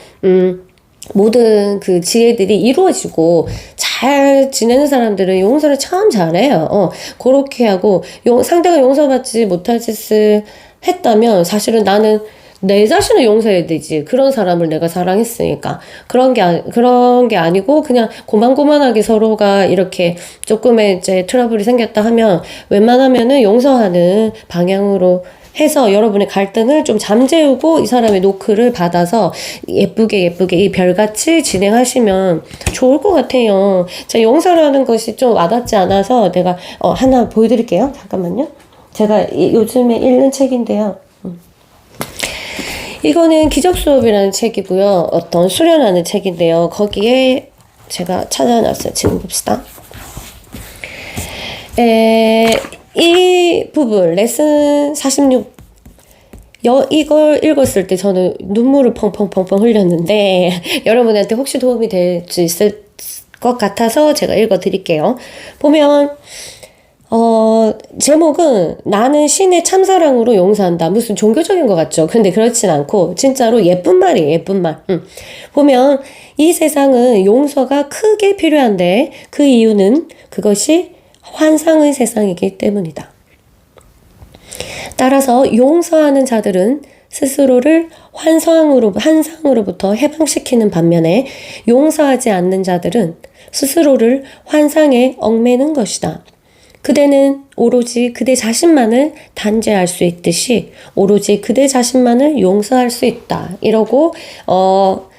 Speaker 1: 모든 그 지혜들이 이루어지고 잘 지내는 사람들은 용서를 참 잘해요. 그렇게 하고 상대가 용서받지 못할 짓을 했다면 사실은 나는 내 자신을 용서해야 되지. 그런 사람을 내가 사랑했으니까. 그런 게 아니고, 그냥 고만고만하게 서로가 이렇게 조금의 이제 트러블이 생겼다 하면, 웬만하면은 용서하는 방향으로 해서 여러분의 갈등을 좀 잠재우고 이 사람의 노크를 받아서 예쁘게 이 별같이 진행하시면 좋을 것 같아요. 자, 용서라는 것이 좀 와닿지 않아서 내가 하나 보여드릴게요. 잠깐만요. 제가 요즘에 읽는 책인데요. 이거는 기적수업이라는 책이고요. 어떤 수련하는 책인데요. 거기에 제가 찾아놨어요. 지금 봅시다. 이 부분, 레슨 46. 이걸 읽었을 때 저는 눈물을 펑펑 흘렸는데, 여러분한테 혹시 도움이 될 수 있을 것 같아서 제가 읽어 드릴게요. 보면, 제목은 나는 신의 참사랑으로 용서한다. 무슨 종교적인 것 같죠? 근데 그렇진 않고 진짜로 예쁜 말이에요. 예쁜 말. 보면 이 세상은 용서가 크게 필요한데 그 이유는 그것이 환상의 세상이기 때문이다. 따라서 용서하는 자들은 스스로를 환상으로부터 해방시키는 반면에 용서하지 않는 자들은 스스로를 환상에 얽매는 것이다. 그대는 오로지 그대 자신만을 단죄할 수 있듯이 오로지 그대 자신만을 용서할 수 있다. 이러고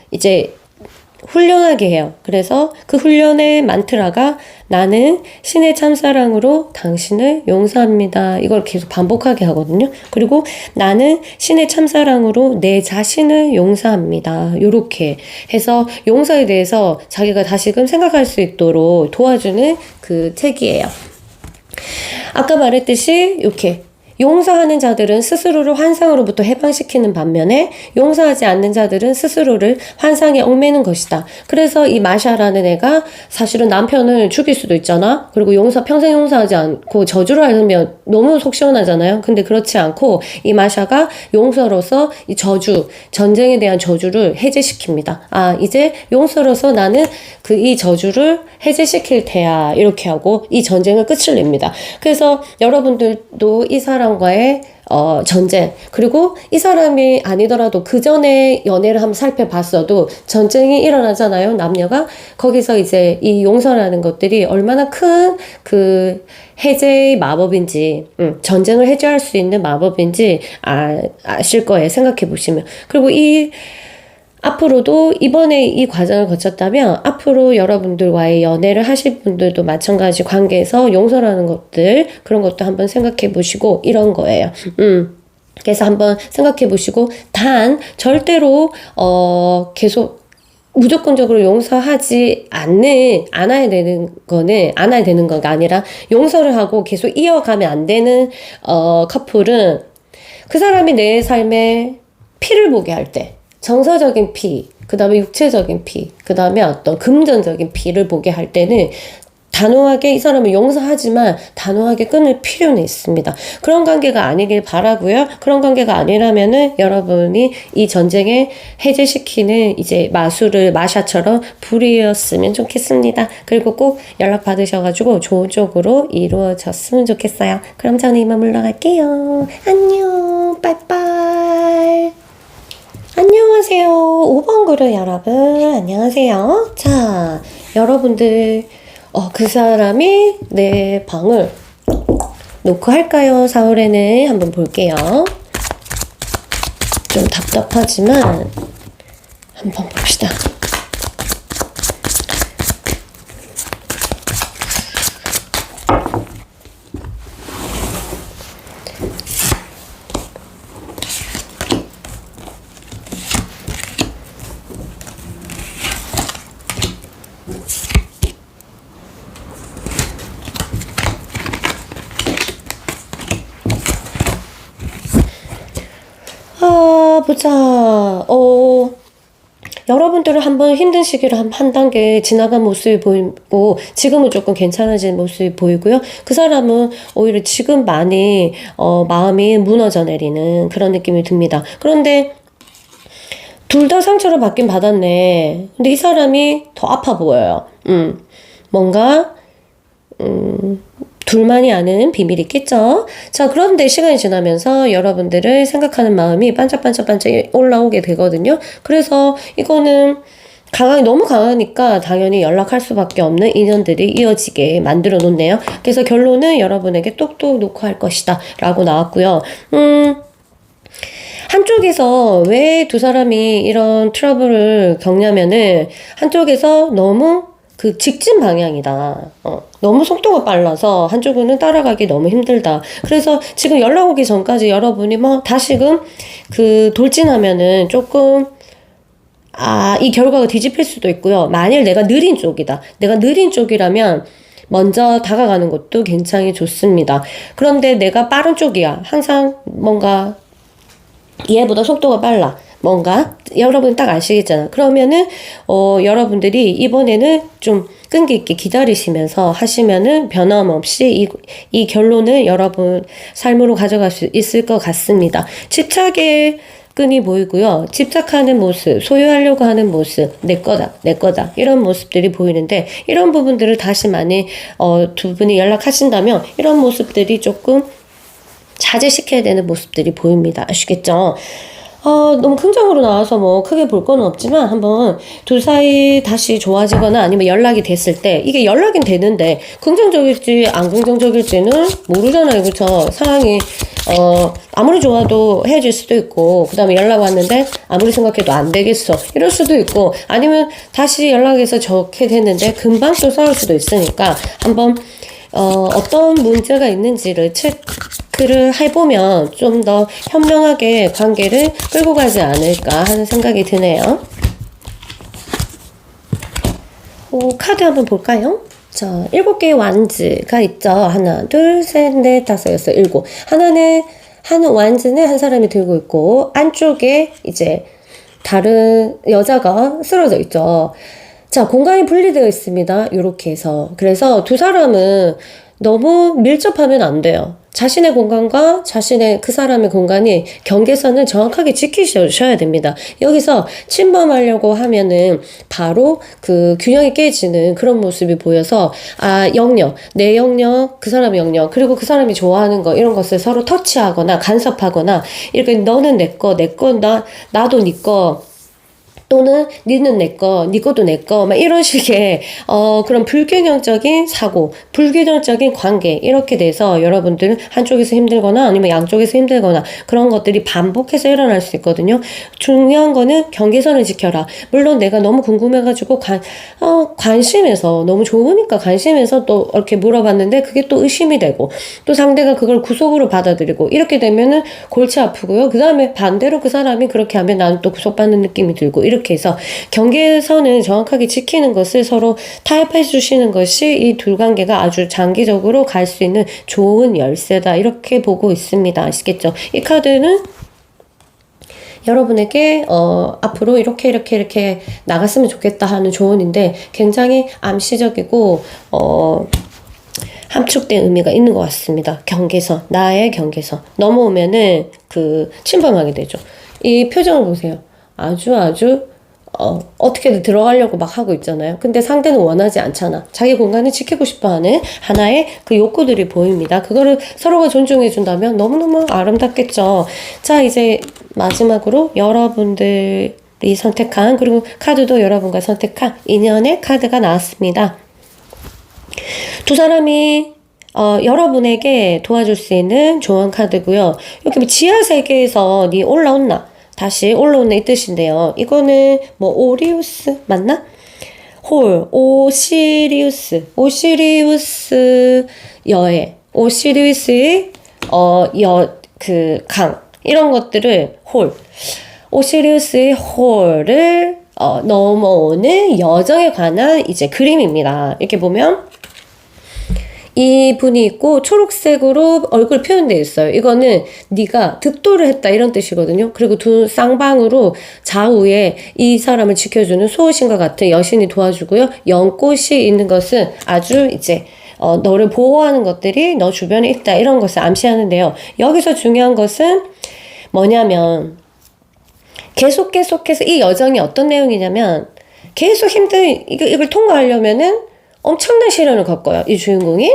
Speaker 1: 이제 훈련하게 해요. 그래서 그 훈련의 만트라가 나는 신의 참사랑으로 당신을 용서합니다. 이걸 계속 반복하게 하거든요. 그리고 나는 신의 참사랑으로 내 자신을 용서합니다. 이렇게 해서 용서에 대해서 자기가 다시금 생각할 수 있도록 도와주는 그 책이에요. 아까 말했듯이 이렇게 용서하는 자들은 스스로를 환상으로부터 해방시키는 반면에 용서하지 않는 자들은 스스로를 환상에 얽매는 것이다. 그래서 이 마샤라는 애가 사실은 남편을 죽일 수도 있잖아. 그리고 평생 용서하지 않고 저주를 하면 너무 속 시원하잖아요. 근데 그렇지 않고 이 마샤가 용서로서 이 전쟁에 대한 저주를 해제시킵니다. 이제 용서로서 나는 이 저주를 해제시킬 테야. 이렇게 하고 이 전쟁을 끝을 냅니다. 그래서 여러분들도 이 사람과의 전쟁, 그리고 이 사람이 아니더라도 그 전에 연애를 한번 살펴봤어도 전쟁이 일어나잖아요. 남녀가. 거기서 이제 이 용서라는 것들이 얼마나 큰 그 해제의 마법인지, 전쟁을 해제할 수 있는 마법인지 아실 거예요. 생각해 보시면. 그리고 앞으로도 이번에 이 과정을 거쳤다면 앞으로 여러분들과의 연애를 하실 분들도 마찬가지 관계에서 용서라는 것들, 그런 것도 한번 생각해 보시고 이런 거예요. 그래서 한번 생각해 보시고, 단 절대로 계속 무조건적으로 용서하지 않아야 되는 거가 아니라 용서를 하고 계속 이어가면 안 되는 커플은 그 사람이 내 삶에 피를 보게 할 때, 정서적인 피, 그 다음에 육체적인 피, 그 다음에 어떤 금전적인 피를 보게 할 때는 단호하게 이 사람을 용서하지만 단호하게 끊을 필요는 있습니다. 그런 관계가 아니길 바라고요. 그런 관계가 아니라면은 여러분이 이 전쟁에 해제시키는 이제 마샤처럼 불이었으면 좋겠습니다. 그리고 꼭 연락 받으셔가지고 좋은 쪽으로 이루어졌으면 좋겠어요. 그럼 저는 이만 물러갈게요. 안녕, 빠이빠이. 안녕하세요. 5번 그룹 여러분, 안녕하세요. 자, 여러분들, 그 사람이 내 방을 노크할까요? 4월에는 한번 볼게요. 좀 답답하지만 한번 봅시다. 보자. 여러분들은 한번 힘든 시기를 한 단계 지나간 모습이 보이고 지금은 조금 괜찮아진 모습이 보이고요. 그 사람은 오히려 지금 많이 마음이 무너져 내리는 그런 느낌이 듭니다. 그런데 둘 다 상처를 받긴 받았네. 근데 이 사람이 더 아파 보여요. 뭔가 둘만이 아는 비밀이 있겠죠. 자, 그런데 시간이 지나면서 여러분들을 생각하는 마음이 반짝반짝반짝 올라오게 되거든요. 그래서 이거는 너무 강하니까 당연히 연락할 수밖에 없는 인연들이 이어지게 만들어 놓네요. 그래서 결론은 여러분에게 똑똑 놓고 할 것이다 라고 나왔고요. 한쪽에서 왜 두 사람이 이런 트러블을 겪냐면은 한쪽에서 너무 그 직진 방향이다. 너무 속도가 빨라서 한쪽은 따라가기 너무 힘들다. 그래서 지금 연락 오기 전까지 여러분이 뭐 다시금 그 돌진하면은 조금 이 결과가 뒤집힐 수도 있고요. 만일 내가 느린 쪽이다. 내가 느린 쪽이라면 먼저 다가가는 것도 굉장히 좋습니다. 그런데 내가 빠른 쪽이야. 항상 뭔가 얘보다 속도가 빨라. 뭔가 여러분 딱 아시겠잖아. 그러면은 여러분들이 이번에는 좀 끈기 있게 기다리시면서 하시면은 변함없이 이 결론을 여러분 삶으로 가져갈 수 있을 것 같습니다. 집착의 끈이 보이고요. 집착하는 모습, 소유하려고 하는 모습, 내 거다 이런 모습들이 보이는데 이런 부분들을 다시 많이 두 분이 연락하신다면 이런 모습들이 조금 자제시켜야 되는 모습들이 보입니다. 아시겠죠? 너무 긍정으로 나와서 뭐 크게 볼 거는 없지만 한번 둘 사이 다시 좋아지거나 아니면 연락이 됐을 때 이게 연락은 되는데 긍정적일지 안 긍정적일지는 모르잖아요. 그쵸? 상황이 아무리 좋아도 헤어질 수도 있고 그 다음에 연락 왔는데 아무리 생각해도 안 되겠어 이럴 수도 있고 아니면 다시 연락해서 좋게 됐는데 금방 또 싸울 수도 있으니까 한번 어떤 문제가 있는지를 체크를 해보면 좀 더 현명하게 관계를 끌고 가지 않을까 하는 생각이 드네요. 카드 한번 볼까요? 자, 7개의 완즈가 있죠. 하나, 둘, 셋, 넷, 다섯, 여섯, 일곱. 한 완즈는 한 사람이 들고 있고 안쪽에 이제 다른 여자가 쓰러져 있죠. 자, 공간이 분리되어 있습니다. 이렇게 해서. 그래서 두 사람은 너무 밀접하면 안 돼요. 자신의 공간과 그 사람의 공간이 경계선을 정확하게 지키셔야 됩니다. 여기서 침범하려고 하면은 바로 그 균형이 깨지는 그런 모습이 보여서 영역, 내 영역, 그 사람의 영역, 그리고 그 사람이 좋아하는 거 이런 것을 서로 터치하거나 간섭하거나 이렇게 너는 내 거, 나도 네 거 또는 니는 내 거, 니 것도 내 거, 막 이런 식의 그런 불균형적인 사고, 불균형적인 관계 이렇게 돼서 여러분들은 한쪽에서 힘들거나 아니면 양쪽에서 힘들거나 그런 것들이 반복해서 일어날 수 있거든요. 중요한 거는 경계선을 지켜라. 물론 내가 너무 궁금해가지고 관심에서 너무 좋으니까 관심에서 또 이렇게 물어봤는데 그게 또 의심이 되고 또 상대가 그걸 구속으로 받아들이고 이렇게 되면은 골치 아프고요. 그 다음에 반대로 그 사람이 그렇게 하면 나는 또 구속받는 느낌이 들고 이렇게 해서 경계선을 정확하게 지키는 것을 서로 타협해 주시는 것이 이 둘 관계가 아주 장기적으로 갈 수 있는 좋은 열쇠다 이렇게 보고 있습니다. 아시겠죠? 이 카드는 여러분에게 앞으로 이렇게 나갔으면 좋겠다 하는 조언인데 굉장히 암시적이고 함축된 의미가 있는 것 같습니다. 경계선, 나의 경계선 넘어오면은 침범하게 되죠. 이 표정을 보세요. 아주 어떻게든 들어가려고 막 하고 있잖아요. 근데 상대는 원하지 않잖아. 자기 공간을 지키고 싶어하는 하나의 그 욕구들이 보입니다. 그거를 서로가 존중해 준다면 너무너무 아름답겠죠. 자, 이제 마지막으로 여러분들이 선택한 그리고 카드도 여러분과 선택한 인연의 카드가 나왔습니다. 두 사람이 여러분에게 도와줄 수 있는 조언 카드고요. 이렇게 지하 세계에서 니 올라온나? 다시 올라오는 이 뜻인데요. 이거는 뭐 오리우스 맞나? 오시리우스 여의 오시리우스의 강 이런 것들을 오시리우스의 홀을 넘어오는 여정에 관한 이제 그림입니다. 이렇게 보면 이 분이 있고 초록색으로 얼굴 표현되어 있어요. 이거는 네가 득도를 했다 이런 뜻이거든요. 그리고 두 쌍방으로 좌우에 이 사람을 지켜주는 수호신과 같은 여신이 도와주고요. 연꽃이 있는 것은 아주 이제 너를 보호하는 것들이 너 주변에 있다 이런 것을 암시하는데요. 여기서 중요한 것은 뭐냐면 계속해서 이 여정이 어떤 내용이냐면 계속 이걸 통과하려면은 엄청난 시련을 겪어요. 이 주인공이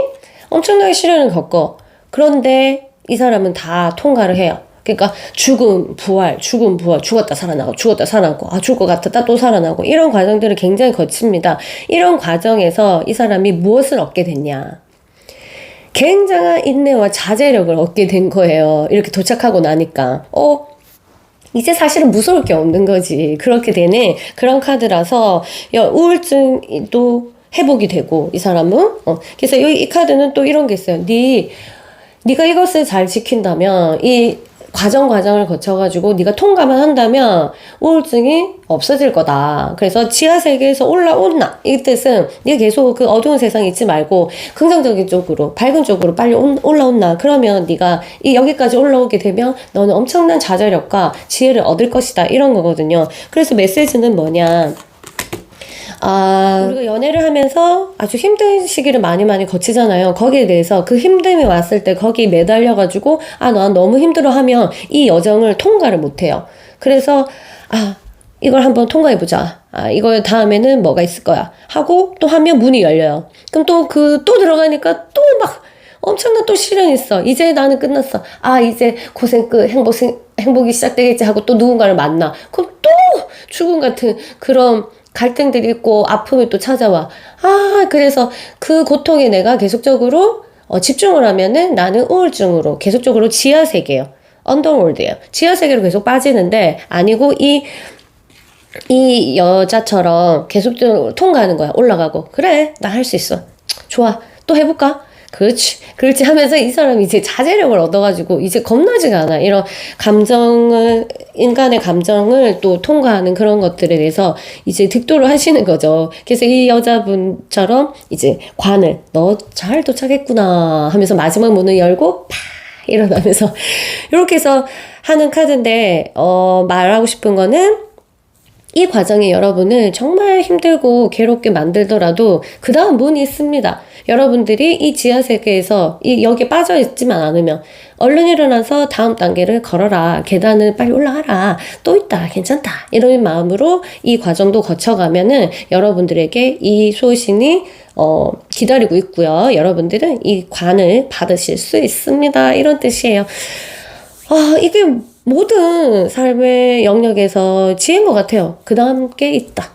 Speaker 1: 엄청나게 시련을 겪어. 그런데 이 사람은 다 통과를 해요. 그러니까 죽음, 부활, 죽었다 살아나고, 죽었다 살아나고, 아, 죽을 것 같았다 또 살아나고, 이런 과정들을 굉장히 거칩니다. 이런 과정에서 이 사람이 무엇을 얻게 됐냐. 굉장한 인내와 자제력을 얻게 된 거예요. 이렇게 도착하고 나니까. 이제 사실은 무서울 게 없는 거지. 그렇게 되네. 그런 카드라서, 우울증도 회복이 되고, 이 사람은. 그래서 이 카드는 또 이런 게 있어요. 네가 이것을 잘 지킨다면, 이 과정을 거쳐가지고 네가 통과만 한다면 우울증이 없어질 거다. 그래서 지하 세계에서 올라온나 이 뜻은 네가 계속 그 어두운 세상에 있지 말고 긍정적인 쪽으로 밝은 쪽으로 빨리 올라온나. 그러면 네가 여기까지 올라오게 되면 너는 엄청난 자제력과 지혜를 얻을 것이다 이런 거거든요. 그래서 메시지는 뭐냐, 우리가 연애를 하면서 아주 힘든 시기를 많이 거치잖아요. 거기에 대해서 그 힘듦이 왔을 때 거기에 매달려가지고 난 너무 힘들어 하면 이 여정을 통과를 못해요. 그래서 이걸 한번 통과해보자. 이거 다음에는 뭐가 있을 거야 하고 또 하면 문이 열려요. 그럼 또 들어가니까 또 막 엄청난 또 시련이 있어. 이제 나는 끝났어. 이제 고생 끝, 행복이 시작되겠지 하고 또 누군가를 만나. 그럼 또 죽음 같은 그런 갈등들이 있고 아픔이 또 찾아와. 그래서 그 고통에 내가 계속적으로 집중을 하면은 나는 우울증으로 계속적으로 지하세계예요. 언더월드예요. 지하세계로 계속 빠지는데 아니고 이 여자처럼 계속적으로 통과하는 거야. 올라가고. 그래, 나 할 수 있어. 좋아. 또 해볼까? 그렇지 하면서 이 사람이 이제 자제력을 얻어가지고 이제 겁나지가 않아. 이런 인간의 감정을 또 통과하는 그런 것들에 대해서 이제 득도를 하시는 거죠. 그래서 이 여자분처럼 이제 관을 너 잘 도착했구나 하면서 마지막 문을 열고 팍 일어나면서 이렇게 해서 하는 카드인데, 말하고 싶은 거는 이 과정이 여러분을 정말 힘들고 괴롭게 만들더라도 그 다음 문이 있습니다. 여러분들이 이 지하세계에서 여기에 빠져있지만 않으면 얼른 일어나서 다음 단계를 걸어라. 계단을 빨리 올라가라. 또 있다. 괜찮다. 이런 마음으로 이 과정도 거쳐가면은 여러분들에게 이 소신이 기다리고 있고요. 여러분들은 이 관을 받으실 수 있습니다. 이런 뜻이에요. 이게 모든 삶의 영역에서 지혜인 것 같아요. 그 다음 게 있다.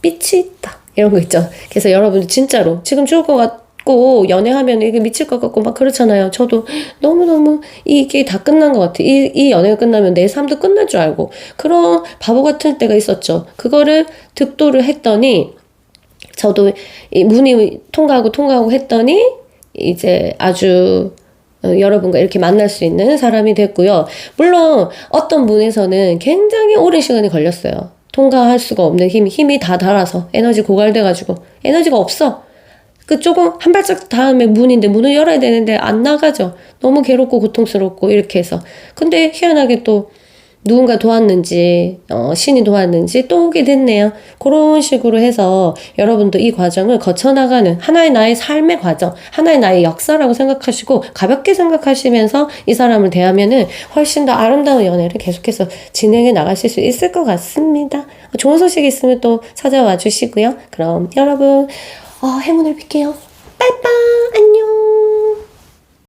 Speaker 1: 빛이 있다. 이런 거 있죠. 그래서 여러분들 진짜로 지금 죽을 것 같고 연애하면 이게 미칠 것 같고 막 그렇잖아요. 저도 너무너무 이게 다 끝난 것 같아. 이 연애가 끝나면 내 삶도 끝날 줄 알고 그런 바보 같은 때가 있었죠. 그거를 득도를 했더니 저도 이 문이 통과하고 했더니 이제 아주 여러분과 이렇게 만날 수 있는 사람이 됐고요. 물론 어떤 분에서는 굉장히 오랜 시간이 걸렸어요. 통과할 수가 없는 힘이 다 닳아서 에너지 고갈돼가지고 에너지가 없어. 그 조금 한 발짝 다음에 문인데 문을 열어야 되는데 안 나가죠. 너무 괴롭고 고통스럽고 이렇게 해서. 근데 희한하게 또 누군가 도왔는지 신이 도왔는지 또 오게 됐네요. 그런 식으로 해서 여러분도 이 과정을 거쳐나가는 하나의 나의 삶의 과정, 하나의 나의 역사라고 생각하시고 가볍게 생각하시면서 이 사람을 대하면은 훨씬 더 아름다운 연애를 계속해서 진행해 나가실 수 있을 것 같습니다. 좋은 소식 있으면 또 찾아와 주시고요. 그럼 여러분 행운을 빌게요. 빠이빠이. 안녕.